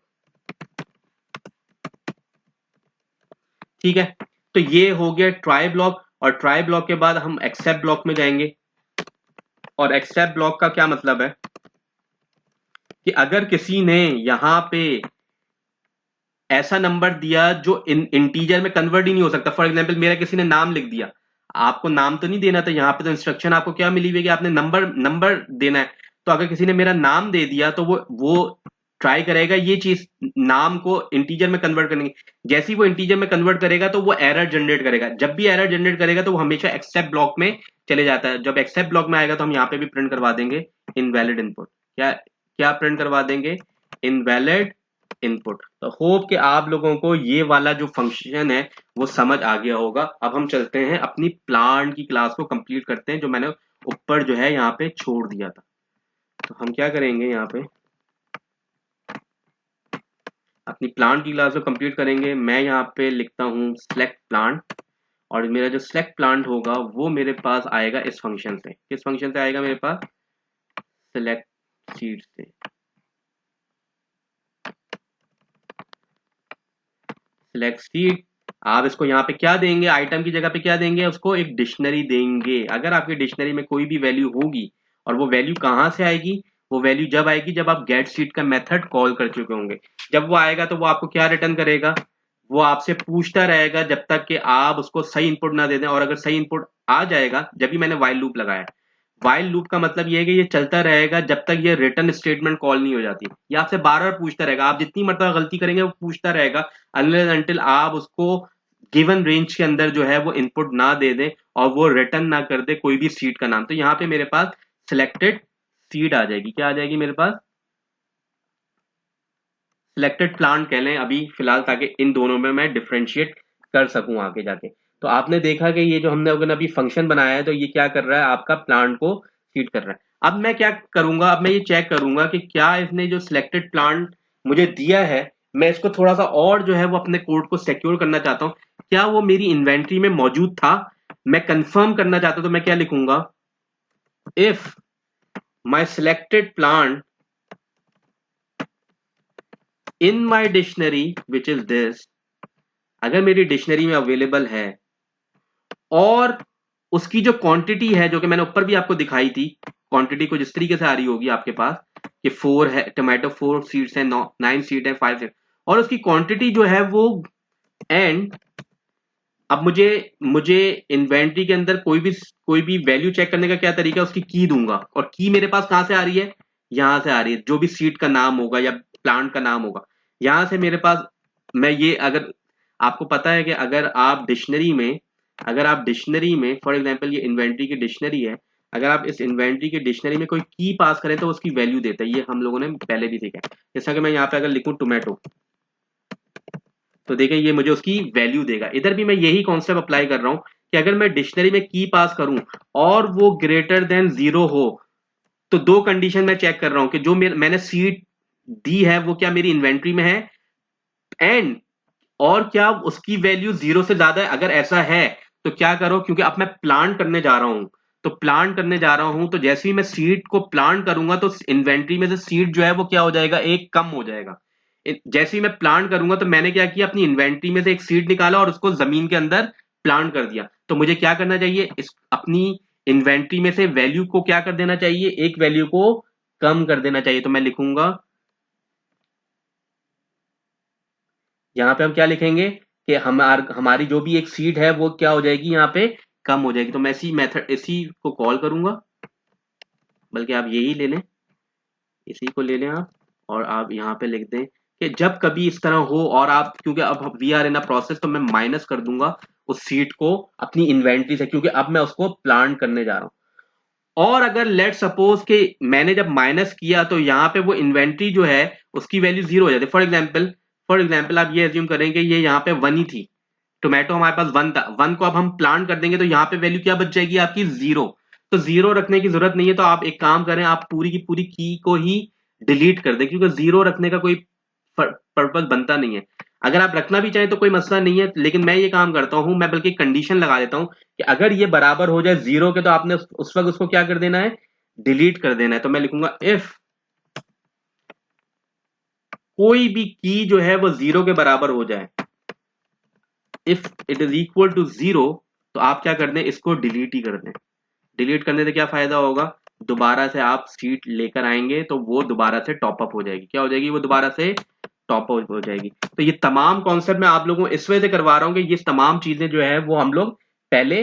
ठीक है, तो ये हो गया ट्राई ब्लॉक, और ट्राई ब्लॉक के बाद हम एक्सेप्ट ब्लॉक में जाएंगे। और एक्सेप्ट ब्लॉक का क्या मतलब है कि अगर किसी ने यहां पे ऐसा नंबर दिया जो इंटीजर में कन्वर्ट ही नहीं हो सकता, फॉर एग्जांपल मेरा किसी ने नाम लिख दिया, आपको नाम तो नहीं देना था, यहाँ पे तो इंस्ट्रक्शन आपको क्या मिली हुई है कि आपने नंबर देना है। तो अगर किसी ने मेरा नाम दे दिया तो वो ट्राई करेगा ये चीज नाम को इंटीजर में कन्वर्ट करने की। जैसे ही वो इंटीजर में कन्वर्ट करेगा तो वो एरर जनरेट करेगा। जब भी एरर जनरेट करेगा तो वो हमेशा एक्सेप्ट ब्लॉक में चले जाता है। जब एक्सेप्ट ब्लॉक में आएगा तो हम यहाँ पे भी प्रिंट करवा देंगे इनवैलिड इनपुट। क्या क्या प्रिंट करवा देंगे? Invalid input. तो होप कि आप लोगों को ये वाला जो फंक्शन है वो समझ आ गया होगा। अब हम चलते हैं अपनी प्लांट की क्लास को कंप्लीट करते हैं, जो मैंने ऊपर जो है यहाँ पे छोड़ दिया था। तो हम क्या करेंगे, यहाँ पे अपनी प्लांट की क्लास को कंप्लीट करेंगे। मैं यहाँ पे लिखता हूँ सिलेक्ट प्लांट, और मेरा जो सिलेक्ट प्लांट होगा वो मेरे पास आएगा इस फंक्शन से। किस फंक्शन से आएगा मेरे पास? सिलेक्ट सीड से। सिलेक्ट सीड, आप इसको यहाँ पे क्या देंगे? आइटम की जगह पे क्या देंगे? उसको एक डिक्शनरी देंगे। अगर आपकी डिक्शनरी में कोई भी वैल्यू होगी, और वो वैल्यू कहाँ से आएगी? वो वैल्यू जब आएगी जब आप गेट सीड का मेथड कॉल कर चुके होंगे। जब वो आएगा तो वो आपको क्या रिटर्न करेगा? वो आपसे पूछता रहेगा जब तक कि आप उसको सही इनपुट ना दे दें। और अगर सही इनपुट आ जाएगा, जब भी मैंने वाइल लूप लगाया, वाइल लूप का मतलब ये है कि ये चलता रहेगा जब तक ये रिटर्न स्टेटमेंट कॉल नहीं हो जाती। ये आपसे बार बार पूछता रहेगा, आप जितनी मरतबा गलती करेंगे वो पूछता रहेगा, अनलेस अनटिल आप उसको गिवन रेंज के अंदर जो है वो इनपुट ना दे दें और वो रिटर्न ना कर दे कोई भी सीड का नाम। तो यहाँ पे मेरे पास सिलेक्टेड सीड आ जाएगी। क्या आ जाएगी मेरे पास? सिलेक्टेड प्लांट कह लें अभी फिलहाल, ताकि इन दोनों में मैं डिफ्रेंशिएट कर सकूं आगे जाके। तो आपने देखा कि ये जो हमने अभी फंक्शन बनाया है, तो ये क्या कर रहा है? आपका प्लांट को फीड कर रहा है। अब मैं क्या करूंगा? अब मैं ये चेक करूंगा कि क्या इसने जो सिलेक्टेड प्लांट मुझे दिया है, मैं इसको थोड़ा सा और जो है वो अपने कोड को सिक्योर करना चाहता हूँ, क्या वो मेरी इन्वेंट्री में मौजूद था? मैं कंफर्म करना चाहता हूं, तो मैं क्या लिखूंगा? If my selected plant in my dictionary which is this, अगर मेरी डिक्शनरी में अवेलेबल है और उसकी जो क्वांटिटी है, जो कि मैंने ऊपर भी आपको दिखाई थी, क्वांटिटी कुछ इस तरीके से आ रही होगी आपके पास कि 4 है टोमेटो, 4 सीड्स है, 9 सीड है, 5 सीड, और उसकी क्वांटिटी जो है वो एंड। अब मुझे इन्वेंट्री के अंदर कोई भी वैल्यू चेक करने का क्या तरीका है? उसकी की दूंगा, और की मेरे पास कहां से आ रही है? यहां से आ रही है, जो भी सीड का नाम होगा या प्लांट का नाम होगा, यहां से मेरे पास। मैं ये, अगर आपको पता है कि अगर आप डिक्शनरी में फॉर एग्जांपल ये इन्वेंट्री की डिक्शनरी है, अगर आप इस इन्वेंट्री की डिक्शनरी में कोई की पास करें तो उसकी वैल्यू देता है। ये हम लोगों ने पहले भी सीखा है। जैसा कि मैं यहाँ पे अगर लिखूं टोमेटो, तो देखें ये मुझे उसकी वैल्यू देगा। इधर भी मैं यही कॉन्सेप्ट अप्लाई कर रहा हूं कि अगर मैं डिक्शनरी में की पास करूं और वो ग्रेटर देन 0 हो, तो दो कंडीशन मैं चेक कर रहा हूं कि जो मैंने सीड दी है वो क्या मेरी इन्वेंट्री में है, एंड और क्या उसकी वैल्यू 0 से ज्यादा है। अगर ऐसा है तो क्या करो, क्योंकि अब मैं प्लांट करने जा रहा हूं, तो जैसे ही मैं सीड को प्लांट करूंगा तो इन्वेंट्री में से सीड जो है वो क्या हो जाएगा? एक कम हो जाएगा। जैसे ही मैं प्लांट करूंगा तो मैंने क्या किया? अपनी इन्वेंट्री में से एक सीड निकाला और उसको जमीन के अंदर प्लांट कर दिया। तो मुझे क्या करना चाहिए? इस अपनी इन्वेंट्री में से वैल्यू को क्या कर देना चाहिए? एक वैल्यू को कम कर देना चाहिए। तो मैं लिखूंगा, यहाँ पे हम क्या लिखेंगे कि हमारी जो भी एक सीड है वो क्या हो जाएगी? यहाँ पे कम हो जाएगी। तो मैं इसी को कॉल करूंगा, बल्कि आप यही ले लें, इसी को ले लें आप, और आप यहाँ पे लिख दें कि जब कभी इस तरह हो, और आप, क्योंकि अब we are in a process, तो मैं माइनस कर दूंगा उस सीट को अपनी इन्वेंट्री से, क्योंकि अब मैं उसको प्लांट करने जा रहा हूं। और अगर लेट सपोज कि मैंने जब माइनस किया तो यहाँ पे वो इन्वेंट्री जो है उसकी वैल्यू 0 हो जाती है। फॉर एग्जाम्पल आप ये एज्यूम करेंगे ये यहाँ पे 1 ही थी, टोमेटो हमारे पास 1 था, 1 को अब हम प्लांट कर देंगे तो यहाँ पे वैल्यू क्या बच जाएगी आपकी? 0। तो 0 रखने की जरूरत नहीं है। तो आप एक काम करें, आप पूरी की पूरी की को ही डिलीट कर दें, क्योंकि 0 रखने का कोई पर्पज बनता नहीं है। अगर आप रखना भी चाहें तो कोई मसला नहीं है, लेकिन मैं ये काम करता हूं, मैं बल्कि कंडीशन लगा देता हूं कि अगर ये बराबर हो जाए 0 के, तो आपने उस वक्त उसको क्या कर देना है? डिलीट कर देना है तो मैं लिखूंगा इफ कोई भी की जो है वो 0 के बराबर हो जाए, if it is equal to 0, तो आप क्या कर दें, इसको डिलीट ही कर दें। डिलीट करने से क्या फायदा होगा, दोबारा से आप सीट लेकर आएंगे तो वो दोबारा से टॉप अप हो जाएगी। क्या हो जाएगी, वो दोबारा से टॉप अप हो जाएगी। तो ये तमाम कॉन्सेप्ट मैं आप लोगों को इस वजह से करवा रहा हूं कि ये तमाम चीजें जो है वो हम लोग पहले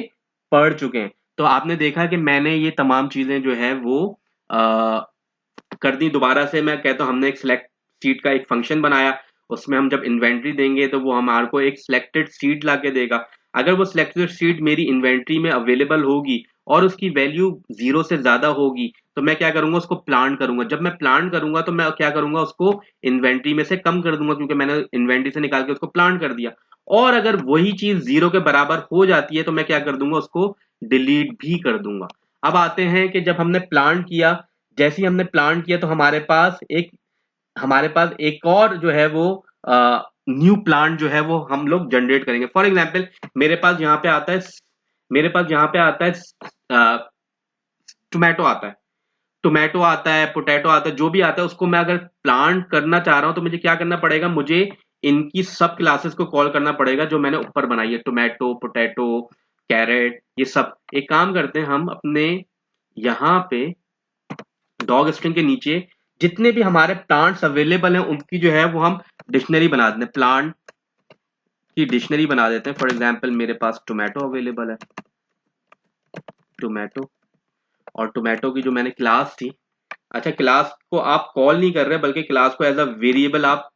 पढ़ चुके हैं। तो आपने देखा कि मैंने ये तमाम चीजें जो है वो कर दी। दोबारा से मैं कहता हूं, हमने एक सिलेक्ट सीट का एक फंक्शन बनाया, उसमें हम जब इन्वेंट्री देंगे तो वो हमारे को एक सिलेक्टेड सीट ला के देगा। अगर वो सिलेक्टेड सीट मेरी इन्वेंट्री में अवेलेबल होगी और उसकी वैल्यू 0 से ज्यादा होगी तो मैं क्या करूंगा, उसको प्लांट करूंगा। जब मैं प्लांट करूंगा तो मैं क्या करूंगा, उसको इन्वेंट्री में से कम कर दूंगा, क्योंकि मैंने इन्वेंट्री से निकाल के उसको प्लांट कर दिया। और अगर वही चीज 0 के बराबर हो जाती है तो मैं क्या कर दूंगा, उसको डिलीट भी कर दूंगा। अब आते हैं कि जब हमने प्लांट किया, जैसे ही हमने प्लांट किया तो हमारे पास एक और जो है वो न्यू प्लांट जो है वो हम लोग जनरेट करेंगे। फॉर एग्जांपल मेरे पास यहाँ पे आता है, मेरे पास यहाँ पे आता है टोमेटो आता है, टोमेटो आता है, पोटैटो आता है, जो भी आता है उसको मैं अगर प्लांट करना चाह रहा हूं तो मुझे क्या करना पड़ेगा, मुझे इनकी सब क्लासेस को कॉल करना पड़ेगा जो मैंने ऊपर बनाई है, टोमेटो, पोटैटो, कैरेट, ये सब। एक काम करते हैं, हम अपने यहाँ पे डॉग स्ट्रिंग के नीचे जितने भी हमारे प्लांट्स अवेलेबल हैं उनकी जो है वो हम डिक्शनरी बना देते हैं, प्लांट की डिक्शनरी बना देते हैं। फॉर एग्जांपल मेरे पास टोमेटो अवेलेबल है, टोमेटो, और टोमेटो की जो मैंने क्लास थी, अच्छा क्लास को आप कॉल नहीं कर रहे बल्कि क्लास को एज अ वेरिएबल आप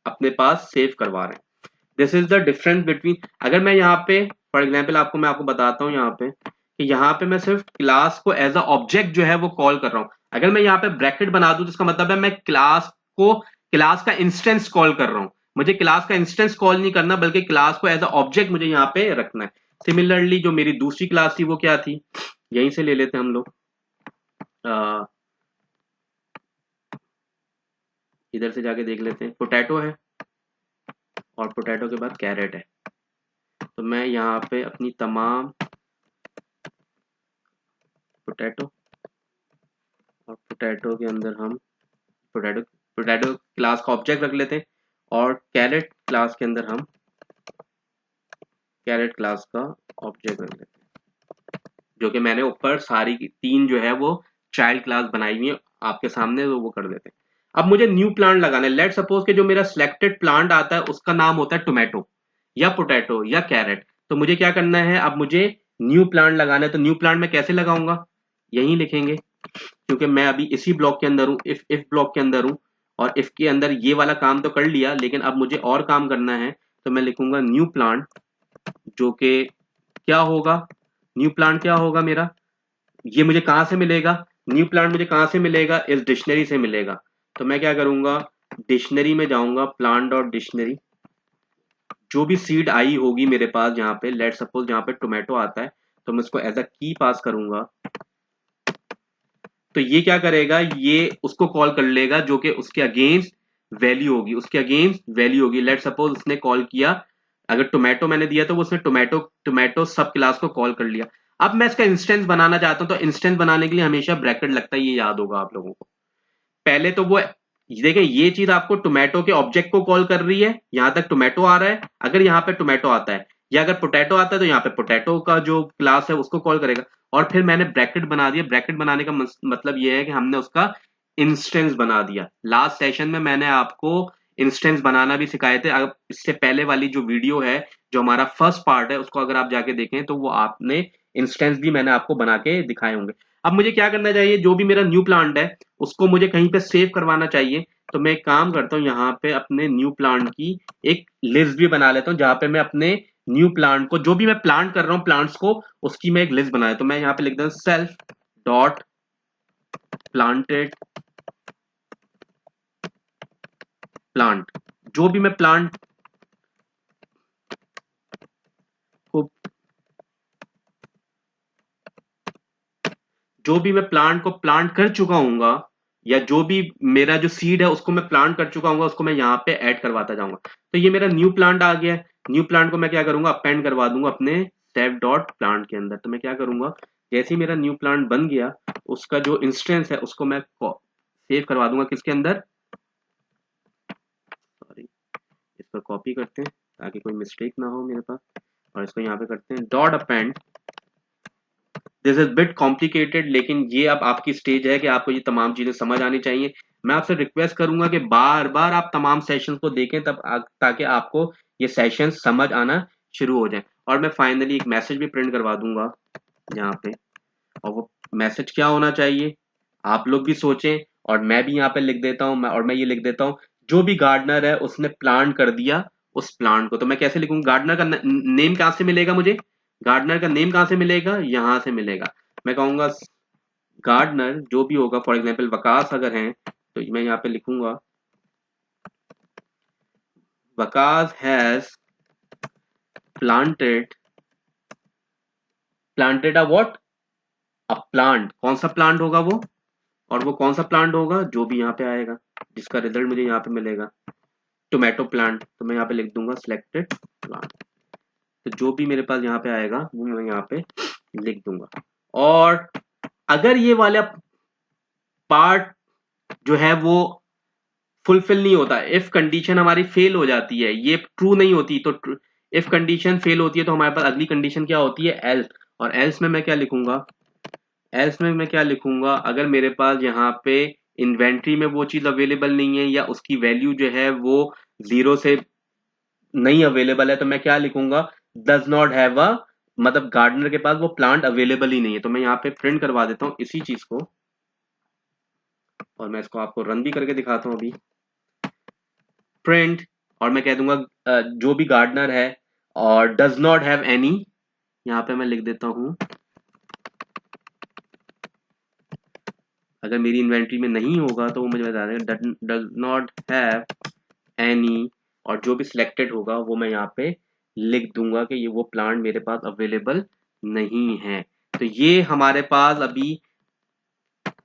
अपने पास सेव करवा रहे हैं। This is the difference between, अगर मैं यहाँ पे फॉर एग्जांपल मैं आपको बताता हूँ यहाँ पे कि यहाँ पे मैं सिर्फ क्लास को एज अ ऑब्जेक्ट जो है वो कॉल कर रहा हूँ। अगर मैं यहाँ पे ब्रैकेट बना दूं तो इसका मतलब है मैं क्लास का इंस्टेंस कॉल कर रहा हूँ। मुझे क्लास का इंस्टेंस कॉल नहीं करना बल्कि क्लास को एज अ ऑब्जेक्ट मुझे यहाँ पे रखना है। सिमिलरली जो मेरी दूसरी क्लास थी वो क्या थी, यहीं से ले लेते हैं हम लोग, इधर से जाके देख लेते हैं, पोटैटो है और पोटैटो के बाद कैरेट है। तो मैं यहाँ पे अपनी तमाम पोटैटो, और पोटैटो के अंदर हम पोटैटो पोटैटो क्लास का ऑब्जेक्ट रख लेते हैं, और कैरेट क्लास के अंदर हम कैरेट क्लास का ऑब्जेक्ट रख लेते हैं, जो कि मैंने ऊपर सारी तीन जो है वो चाइल्ड क्लास बनाई हुई है आपके सामने, तो वो कर देते हैं। अब मुझे न्यू प्लांट लगाना है। लेट सपोज कि जो मेरा सिलेक्टेड प्लांट आता है उसका नाम होता है टोमेटो या पोटैटो या कैरेट। तो मुझे क्या करना है, अब मुझे न्यू प्लांट लगाना है। तो न्यू प्लांट मैं कैसे लगाऊंगा, यहीं लिखेंगे, क्योंकि मैं अभी इसी ब्लॉक के अंदर हूँ, इफ ब्लॉक के अंदर हूँ, और इफ के अंदर ये वाला काम तो कर लिया, लेकिन अब मुझे और काम करना है। तो मैं लिखूंगा न्यू प्लांट, जो कि क्या होगा, न्यू प्लांट क्या होगा मेरा, ये मुझे कहां से मिलेगा, न्यू प्लांट मुझे कहां से मिलेगा, इस डिक्शनरी से मिलेगा। तो मैं क्या करूंगा, डिक्शनरी में जाऊंगा, प्लांट डॉट डिक्शनरी, जो भी सीड आई होगी मेरे पास, जहां पे लेट सपोज जहां पे टोमेटो आता है, तो मैं उसको एज अ की पास करूंगा। तो ये क्या करेगा, ये उसको कॉल कर लेगा जो कि उसके अगेंस्ट वैल्यू होगी, उसके अगेंस्ट वैल्यू होगी। लेट सपोज उसने कॉल किया, अगर टोमेटो मैंने दिया तो उसने टोमेटो टोमेटो सब क्लास को कॉल कर लिया। अब मैं इसका इंस्टेंस बनाना चाहता हूं, तो इंस्टेंस बनाने के लिए हमेशा ब्रैकेट लगता है, ये याद होगा आप लोगों को। पहले तो वो देखिए, ये चीज आपको टोमेटो के ऑब्जेक्ट को कॉल कर रही है, यहां तक टोमेटो आ रहा है। अगर यहाँ पे टोमेटो आता है या अगर पोटैटो आता है तो यहाँ पे पोटैटो का जो क्लास है उसको कॉल करेगा। और फिर मैंने ब्रैकेट बना दिया। ब्रैकेट बनाने का मतलब ये है कि हमने उसका इंस्टेंस बना दिया। लास्ट सेशन में मैंने आपको इंस्टेंस बनाना भी सिखाए थे। इससे पहले वाली जो वीडियो है, जो हमारा फर्स्ट पार्ट है, उसको अगर आप जाके देखें तो वो आपने इंस्टेंस भी मैंने आपको बना के दिखाए होंगे। अब मुझे क्या करना चाहिए, जो भी मेरा न्यू प्लांट है उसको मुझे कहीं पे सेव करवाना चाहिए। तो मैं एक काम करता हूँ, यहाँ पे अपने न्यू प्लांट की एक लिस्ट भी बना लेता हूँ, जहां पे मैं अपने न्यू प्लांट को, जो भी मैं प्लांट कर रहा हूँ प्लांट्स को, उसकी मैं एक लिस्ट बना लेता हूँ। मैं यहाँ पे लिखता हूँ सेल्फ डॉट प्लांटेड प्लांट। जो भी मैं प्लांट को जो भी मैं प्लांट को प्लांट कर चुका हूंगा, या जो भी मेरा जो सीड है उसको मैं प्लांट कर चुका हूंगा, उसको मैं यहाँ पे ऐड करवाता जाऊंगा। तो ये मेरा न्यू प्लांट आ गया है। न्यू प्लांट को मैं क्या करूंगा, अपेंड करवा दूंगा अपने सेव डॉट प्लांट के अंदर। तो मैं क्या करूंगा, जैसे ही मेरा न्यू प्लांट बन गया, उसका जो इंस्टेंस है उसको मैं सेव करवा दूंगा किसके अंदर, सॉरी, इस पर कॉपी करते हैं ताकि कोई मिस्टेक ना हो मेरे पास, और इसको यहाँ पे करते हैं dot append. This is bit complicated, लेकिन ये अब आपकी स्टेज है कि आपको ये तमाम चीजें समझ आनी चाहिए। मैं आपसे रिक्वेस्ट करूंगा कि बार बार आप तमाम सेशंस को देखें तब ताकि आपको ये सेशन समझ आना शुरू हो जाए। और मैं फाइनली एक मैसेज भी प्रिंट करवा दूंगा यहाँ पे, और वो मैसेज क्या होना चाहिए आप लोग भी सोचें, और मैं भी यहाँ पे लिख देता हूँ, और मैं ये लिख देता हूँ, जो भी गार्डनर है उसने प्लांट कर दिया उस प्लांट को। तो मैं कैसे लिखूंगा, गार्डनर का नेम कहाँ से मिलेगा मुझे, गार्डनर का नेम कहाँ से मिलेगा, यहाँ से मिलेगा। मैं कहूंगा गार्डनर जो भी होगा, फॉर एग्जाम्पल वकास अगर है तो मैं यहाँ पे लिखूंगा Waqas has planted a what, a plant. कौन सा प्लांट होगा वो, और वो कौन सा प्लांट होगा जो भी यहाँ पे आएगा, जिसका रिजल्ट मुझे यहाँ पे मिलेगा, टोमेटो प्लांट। तो मैं यहाँ पे लिख दूंगा सिलेक्टेड प्लांट। तो जो भी मेरे पास यहाँ पे आएगा वो मैं यहाँ पे लिख दूंगा। और अगर ये वाला पार्ट जो है वो फुलफिल नहीं होता, इफ कंडीशन हमारी फेल हो जाती है, ये ट्रू नहीं होती, तो इफ कंडीशन फेल होती है तो हमारे पास अगली कंडीशन क्या होती है, एल्स। और एल्स में मैं क्या लिखूंगा, एल्स में मैं क्या लिखूंगा, अगर मेरे पास यहाँ पे इन्वेंट्री में वो चीज अवेलेबल नहीं है या उसकी वैल्यू जो है वो 0 से नहीं अवेलेबल है, तो मैं क्या लिखूंगा, डज नॉट हैव अ, मतलब गार्डनर के पास वो प्लांट अवेलेबल ही नहीं है। तो मैं यहाँ पे प्रिंट करवा देता हूँ इसी चीज को, और मैं इसको आपको रन भी करके दिखाता हूँ अभी, प्रिंट। और मैं कह दूंगा जो भी गार्डनर है और डज नॉट हैव एनी, यहाँ पे मैं लिख देता हूँ अगर मेरी इन्वेंट्री में नहीं होगा तो वो मुझे बता देगा डज नॉट हैव एनी, और जो भी सिलेक्टेड होगा वो मैं यहाँ पे लिख दूंगा कि ये वो प्लांट मेरे पास अवेलेबल नहीं है। तो ये हमारे पास अभी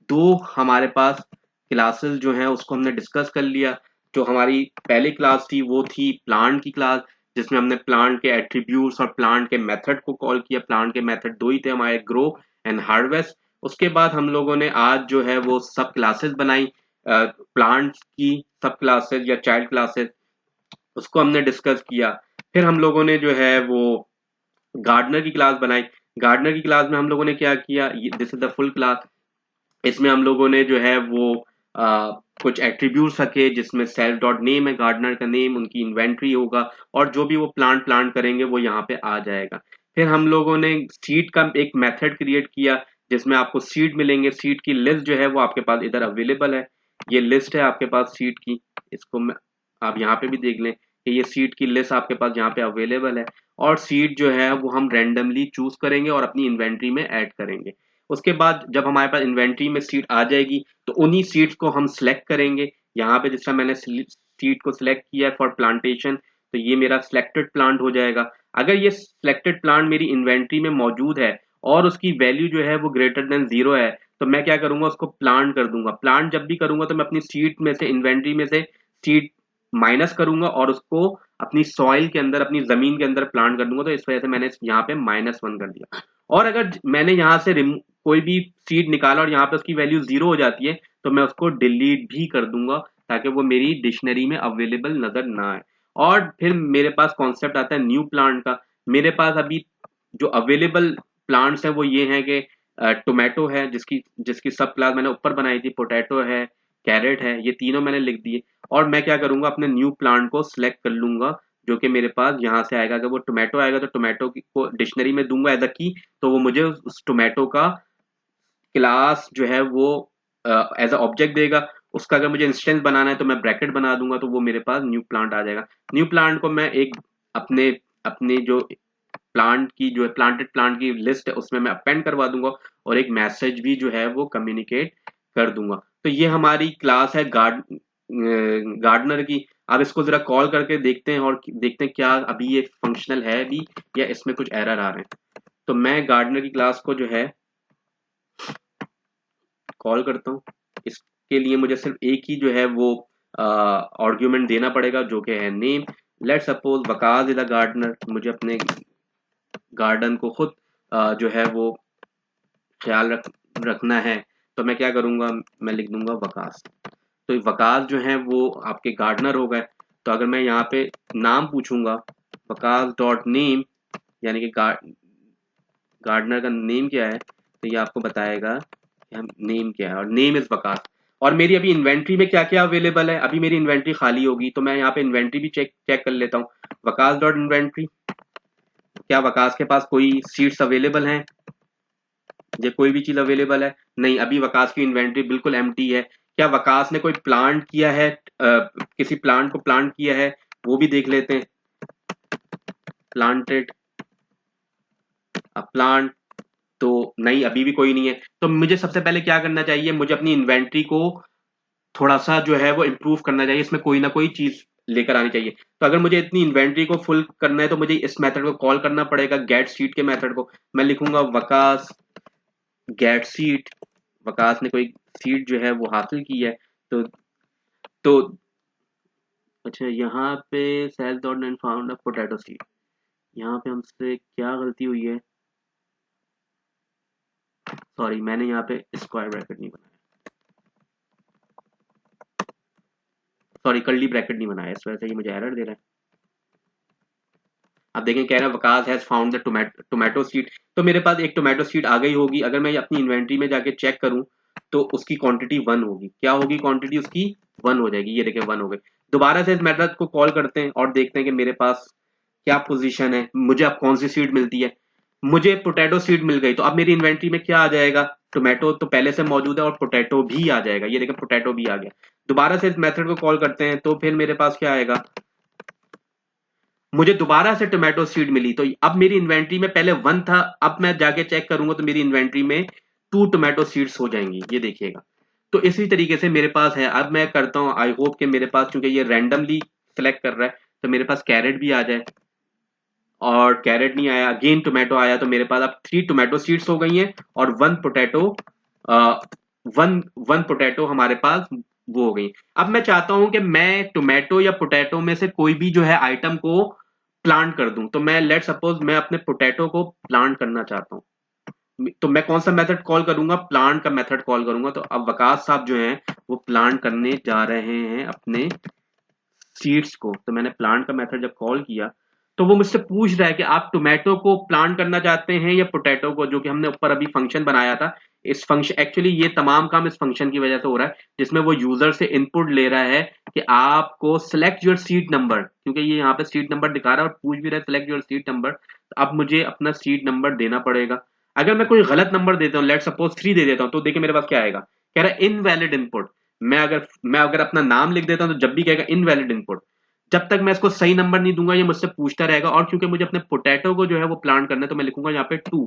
दो हमारे पास क्लासेस जो हैं उसको हमने डिस्कस कर लिया। जो हमारी पहली क्लास थी वो थी प्लांट की क्लास, जिसमें हमने प्लांट के एट्रीब्यूट्स और प्लांट के मेथड को कॉल किया। प्लांट के मेथड दो ही थे हमारे, ग्रो एंड हार्वेस्ट। उसके बाद हम लोगों ने आज जो है वो सब क्लासेस बनाई, प्लांट्स की सब क्लासेस या चाइल्ड क्लासेस, उसको हमने डिस्कस किया। फिर हम लोगों ने जो है वो गार्डनर की क्लास बनाई। गार्डनर की क्लास में हम लोगों ने क्या किया, this is the full class. इसमें हम लोगों ने जो है वो कुछ एट्रीब्यूट्स रखे, जिसमें सेल्फ डॉट नेम है गार्डनर का नेम, उनकी इन्वेंट्री होगा, और जो भी वो प्लांट करेंगे वो यहाँ पे आ जाएगा। फिर हम लोगों ने सीड का एक मेथड क्रिएट किया, जिसमें आपको सीड मिलेंगे। सीड की लिस्ट जो है वो आपके पास इधर अवेलेबल है, ये लिस्ट है आपके पास सीड की। इसको आप यहाँ पे भी देख लें कि ये सीड की लिस्ट आपके पास यहाँ पे अवेलेबल है। और सीड जो है वो हम रैंडमली चूज करेंगे और अपनी इन्वेंट्री में ऐड करेंगे। उसके बाद जब हमारे पास इन्वेंट्री में सीट आ जाएगी तो उन्हीं सीड्स को हम सिलेक्ट करेंगे। यहाँ पे जिस तरह मैंने सीड को सिलेक्ट किया फॉर प्लांटेशन, तो ये मेरा सिलेक्टेड प्लांट हो जाएगा। अगर ये सिलेक्टेड प्लांट मेरी इन्वेंट्री में मौजूद है और उसकी वैल्यू जो है वो ग्रेटर देन 0 है, तो मैं क्या करूंगा, उसको प्लांट कर दूंगा। प्लांट जब भी करूंगा तो मैं अपनी सीड में से, इन्वेंट्री में से सीड माइनस करूंगा और उसको अपनी सॉइल के अंदर, अपनी जमीन के अंदर प्लांट कर दूंगा। तो इस वजह से मैंने यहाँ पे -1 कर दिया। और अगर मैंने यहाँ से कोई भी सीड निकाला और यहाँ पे उसकी वैल्यू 0 हो जाती है तो मैं उसको डिलीट भी कर दूंगा, ताकि वो मेरी डिक्शनरी में अवेलेबल नजर ना आए। और फिर मेरे पास कॉन्सेप्ट आता है न्यू प्लांट का। मेरे पास अभी जो अवेलेबल प्लांट्स हैं वो ये हैं कि टोमेटो है, जिसकी जिसकी सब क्लास मैंने ऊपर बनाई थी, पोटैटो है, कैरेट है, ये तीनों मैंने लिख दिए। और मैं क्या करूंगा, अपने न्यू प्लांट को सिलेक्ट कर लूंगा, जो कि मेरे पास यहाँ से आएगा। अगर वो टोमेटो आएगा तो टोमेटो को डिक्शनरी में दूंगा एज अ की, तो वो मुझे उस टोमेटो का क्लास जो है वो एज अ ऑब्जेक्ट देगा। उसका अगर मुझे इंस्टेंस बनाना है तो मैं ब्रैकेट बना दूंगा, तो वो मेरे पास न्यू प्लांट आ जाएगा। न्यू प्लांट को मैं एक अपने अपने जो प्लांट की, जो है प्लांटेड प्लांट की लिस्ट है, उसमें मैं अपेंड करवा दूंगा और एक मैसेज भी जो है वो कम्युनिकेट कर दूंगा। तो ये हमारी क्लास है गार्डनर की। अब इसको जरा कॉल करके देखते हैं और देखते हैं क्या अभी ये फंक्शनल है भी या इसमें कुछ एरर आ रहे हैं। तो मैं गार्डनर की क्लास को जो है कॉल करता हूँ। इसके लिए मुझे सिर्फ एक ही जो है वो आर्ग्यूमेंट देना पड़ेगा, जो कि है name. Let suppose Waqas is a gardener. मुझे अपने गार्डन को खुद जो है वो ख्याल रखना है तो मैं क्या करूंगा, मैं लिख दूंगा वकास। तो ये वकास जो है वो आपके गार्डनर हो गए। तो अगर मैं यहाँ पे नाम पूछूंगा वकास डॉट नेम, यानी कि गार्डनर का नेम क्या है, तो ये आपको बताएगा कि हम नेम क्या है, और नेम इज वकास। और मेरी अभी इन्वेंट्री में क्या क्या अवेलेबल है, अभी मेरी इन्वेंट्री खाली होगी तो मैं यहाँ पे इन्वेंट्री भी चेक चेक कर लेता हूँ। वकास डॉट इन्वेंट्री, क्या वकास के पास कोई सीट्स अवेलेबल हैं, या कोई भी चीज अवेलेबल है? नहीं, अभी वकास की इन्वेंट्री बिल्कुल एम्प्टी है। क्या वकास ने कोई प्लांट किया है, किसी प्लांट को प्लांट किया है, वो भी देख लेते हैं। प्लांटेड प्लांट, तो नहीं, अभी भी कोई नहीं है। तो मुझे सबसे पहले क्या करना चाहिए, मुझे अपनी इन्वेंट्री को थोड़ा सा जो है वो इम्प्रूव करना चाहिए, इसमें कोई ना कोई चीज लेकर आनी चाहिए। तो अगर मुझे इतनी इन्वेंट्री को फुल करना है तो मुझे इस मेथड को कॉल करना पड़ेगा, गेट सीट के मेथड को। मैं लिखूंगा वकास गेट सीट। वकास ने कोई सीट जो है वो हासिल की है। तो अच्छा, यहाँ पे self dot and found a potato seed, यहाँ पे हमसे क्या गलती हुई है, सॉरी मैंने यहाँ पे स्क्वायर ब्रैकेट नहीं बनाया, सॉरी कर्ली ब्रैकेट नहीं बनाया, इस वजह से ये मुझे एरर दे रहा है। अब देखें, कह रहा है Waqas has found the tomato seed, तो मेरे पास एक टोमेटो सीड आ गई होगी। अगर मैं अपनी इन्वेंट्री में जाके चेक करूं तो उसकी क्वांटिटी 1 होगी। क्या होगी क्वांटिटी उसकी? 1 हो जाएगी। ये देखें 1 हो गई। दोबारा से इस मेथड को कॉल करते हैं और देखते हैं कि मेरे पास क्या पोजीशन है, मुझे अब कौन सी सीड मिलती है। मुझे पोटैटो सीड मिल गई, तो अब मेरी इन्वेंट्री में क्या आ जाएगा, टोमेटो तो पहले से मौजूद है और पोटैटो भी आ जाएगा। ये देखें पोटैटो भी आ गया। दोबारा से इस मेथड को कॉल करते हैं तो फिर मेरे पास क्या आएगा, मुझे दोबारा से टोमेटो सीड मिली। तो अब मेरी इन्वेंट्री में पहले 1 था, अब मैं जाके चेक करूंगा तो मेरी इन्वेंट्री में 2 टोमेटो सीड्स हो जाएंगी, ये देखिएगा। तो इसी तरीके से मेरे पास है। अब मैं करता हूं, आई होप कि मेरे पास, क्योंकि ये रैंडमली सिलेक्ट कर रहा है, तो मेरे पास कैरेट भी आ जाए। और कैरेट नहीं आया, अगेन टोमेटो आया, तो मेरे पास अब 3 टोमेटो सीड्स हो गई हैं और 1 पोटैटो, वन वन पोटैटो हमारे पास वो हो गई। अब मैं चाहता हूं कि मैं टोमेटो या पोटैटो में से कोई भी जो है आइटम को प्लांट कर दूं। तो मैं लेट सपोज मैं अपने पोटैटो को प्लांट करना चाहता हूं, तो मैं कौन सा मेथड कॉल करूंगा, प्लांट का मेथड कॉल करूंगा। तो अब वकास साहब जो हैं वो प्लांट करने जा रहे हैं अपने सीड्स को। तो मैंने प्लांट का मेथड जब कॉल किया तो वो मुझसे पूछ रहा है कि आप टोमेटो को प्लांट करना चाहते हैं या पोटैटो को, जो कि हमने ऊपर अभी फंक्शन बनाया था। इस फंक्शन, एक्चुअली ये तमाम काम इस फंक्शन की वजह से हो रहा है, जिसमें वो यूजर से इनपुट ले रहा है कि आपको सिलेक्ट योर सीट नंबर, क्योंकि ये यहाँ पे सीट नंबर दिखा रहा है और पूछ भी रहा है सिलेक्ट योर सीट नंबर। तो अब मुझे अपना सीट नंबर देना पड़ेगा। अगर मैं कोई गलत नंबर देता हूँ, लेट सपोज 3 दे देता हूँ, तो देखिए मेरे पास क्या आएगा, कह रहा है इनवैलिड इनपुट। मैं अगर अपना नाम लिख देता हूँ तो जब भी कहेगा इनवैलिड इनपुट। जब तक मैं इसको सही नंबर नहीं दूंगा ये मुझसे पूछता रहेगा। और क्योंकि मुझे अपने पोटैटो को जो है वो प्लांट करना है, तो मैं लिखूंगा यहाँ पे 2।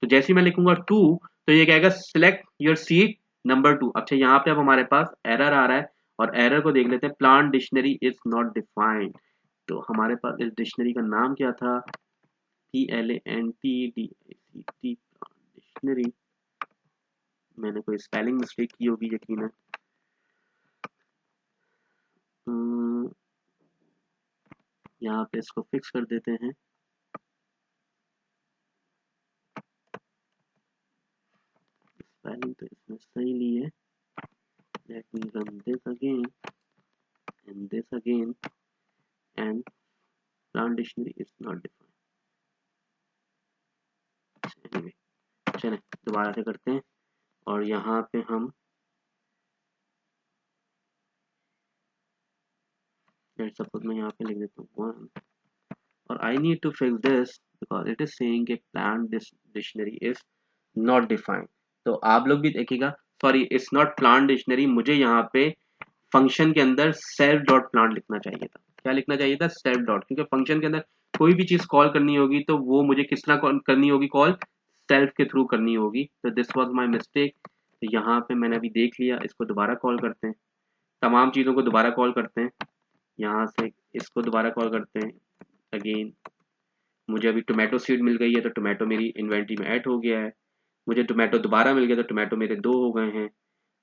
तो जैसे ही मैं लिखूंगा 2, तो ये कहेगा सिलेक्ट योर सीट नंबर 2। अच्छा, यहाँ पे अब हमारे पास एरर आ रहा है, और एरर को देख लेते हैं, plant dictionary is not defined. तो हमारे पास इस डिक्शनरी का नाम क्या था, PLANTDICT प्लांट डिक्शनरी। मैंने कोई स्पेलिंग मिस्टेक की होगी यकीनन। यहाँ पे इसको फिक्स कर देते हैं। स्पेलिंग तो इसमें सही ली है। Let me run this again and this again, and plant dictionary is not defined. Anyway, चलें दोबारा से करते हैं। और यहाँ पे हम सपोज मैं यहाँ पे लिख देता हूँ 1, और I need to fix this because it is saying कि plant dictionary is not defined। तो आप लोग भी देखिएगा, sorry it's not plant dictionary, मुझे यहाँ पे फंक्शन के अंदर सेल्फ डॉट प्लांट लिखना चाहिए था। क्या लिखना चाहिए था? सेल्फ डॉट, क्योंकि फंक्शन के अंदर कोई भी चीज कॉल करनी होगी तो वो मुझे किस तरह करनी होगी, कॉल सेल्फ के थ्रू करनी होगी। तो दिस वाज माय मिस्टेक। तो यहाँ पे मैंने अभी देख लिया, इसको दोबारा कॉल करते हैं, तमाम चीजों को दोबारा कॉल करते हैं। यहाँ से इसको दोबारा कॉल करते हैं अगेन। मुझे अभी टोमेटो सीड मिल गई है, तो टोमेटो मेरी इन्वेंट्री में ऐड हो गया है। मुझे टोमेटो दोबारा मिल गया, तो टोमेटो मेरे 2 हो गए हैं।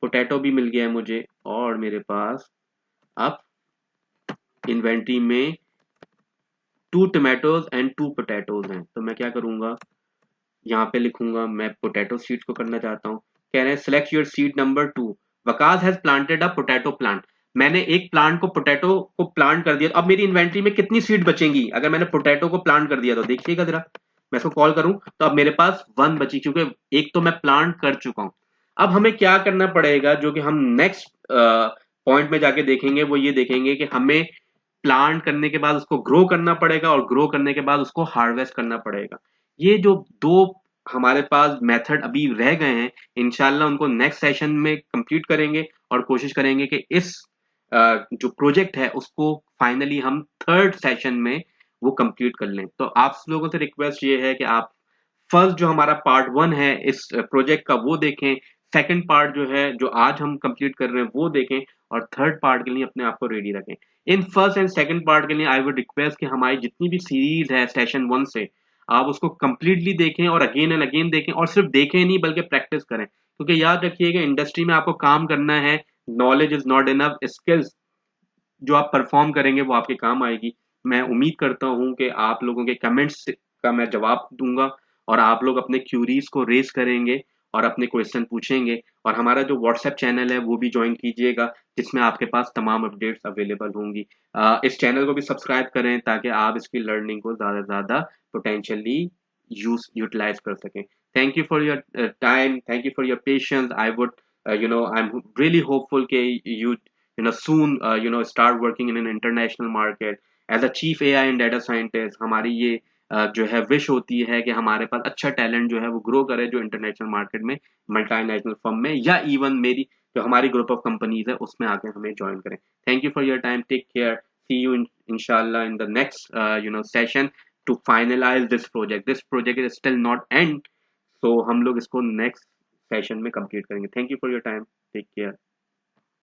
पोटैटो भी मिल गया है मुझे, और मेरे पास अब इन्वेंट्री में 2 टोमेटोज एंड 2 पोटैटोज हैं। तो मैं क्या करूंगा, यहाँ पे लिखूंगा मैं पोटैटो सीड्स को करना चाहता हूँ। कह रहे हैं select your seed number 2, Waqas has planted a potato plant. मैंने एक प्लांट को पोटैटो को प्लांट कर दिया, अब मेरी इन्वेंट्री में कितनी सीड बचेंगी अगर मैंने पोटैटो को प्लांट कर दिया? तो देखिएगा जरा, मैं इसको कॉल करूं तो अब मेरे पास 1 बची, क्योंकि एक तो मैं प्लांट कर चुका हूं। अब हमें क्या करना पड़ेगा, जो कि हम नेक्स्ट पॉइंट में जाके देखेंगे, वो ये देखेंगे कि हमें प्लांट करने के बाद उसको ग्रो करना पड़ेगा और ग्रो करने के बाद उसको हार्वेस्ट करना पड़ेगा। ये जो दो हमारे पास मेथड अभी रह गए हैं, इंशाल्लाह उनको नेक्स्ट सेशन में कंप्लीट करेंगे और कोशिश करेंगे कि इस जो प्रोजेक्ट है उसको फाइनली हम थर्ड सेशन में वो कंप्लीट कर लें। तो आप लोगों से रिक्वेस्ट ये है कि आप फर्स्ट जो हमारा पार्ट 1 है इस प्रोजेक्ट का वो देखें, सेकंड पार्ट जो है जो आज हम कंप्लीट कर रहे हैं वो देखें, और थर्ड पार्ट के लिए अपने आप को रेडी रखें। In first and second part के लिए आई वुड रिक्वेस्ट कि हमारी जितनी भी सीरीज है सेशन 1 से, आप उसको कंप्लीटली देखें और अगेन एंड अगेन देखें, और सिर्फ देखें नहीं बल्कि प्रैक्टिस करें, क्योंकि याद रखिएगा इंडस्ट्री में आपको काम करना है, knowledge is not enough, skills जो आप परफॉर्म करेंगे वो आपके काम आएगी। मैं उम्मीद करता हूँ कि आप लोगों के कमेंट्स का मैं जवाब दूंगा और आप लोग अपने क्यूरीज को रेज करेंगे और अपने क्वेश्चन पूछेंगे, और हमारा जो व्हाट्सएप चैनल है वो भी ज्वाइन कीजिएगा, जिसमें आपके पास तमाम अपडेट्स अवेलेबल होंगी। इस चैनल को भी सब्सक्राइब करें ताकि आप इसकी लर्निंग को ज़्यादा से ज़्यादा पोटेंशियली यूटिलाइज कर सकें। Thank you for your time, thank you for your patience. I would I am really hopeful के you soon start working in an international market as a chief AI and data scientist। हमारी ये जो है wish होती है कि हमारे पास अच्छा टैलेंट जो है वो ग्रो करे, जो इंटरनेशनल मार्केट में, मल्टीनेशनल फर्म में, या इवन मेरी जो हमारी ग्रुप ऑफ कंपनीज है उसमें आके हमें ज्वाइन करें। Thank you for your time, take care, see you इंशाल्लाह in the next session to finalise this project. This project is still not end, so हम लोग इसको नेक्स्ट सेशन में कंप्लीट करेंगे। Thank you for your time, take care.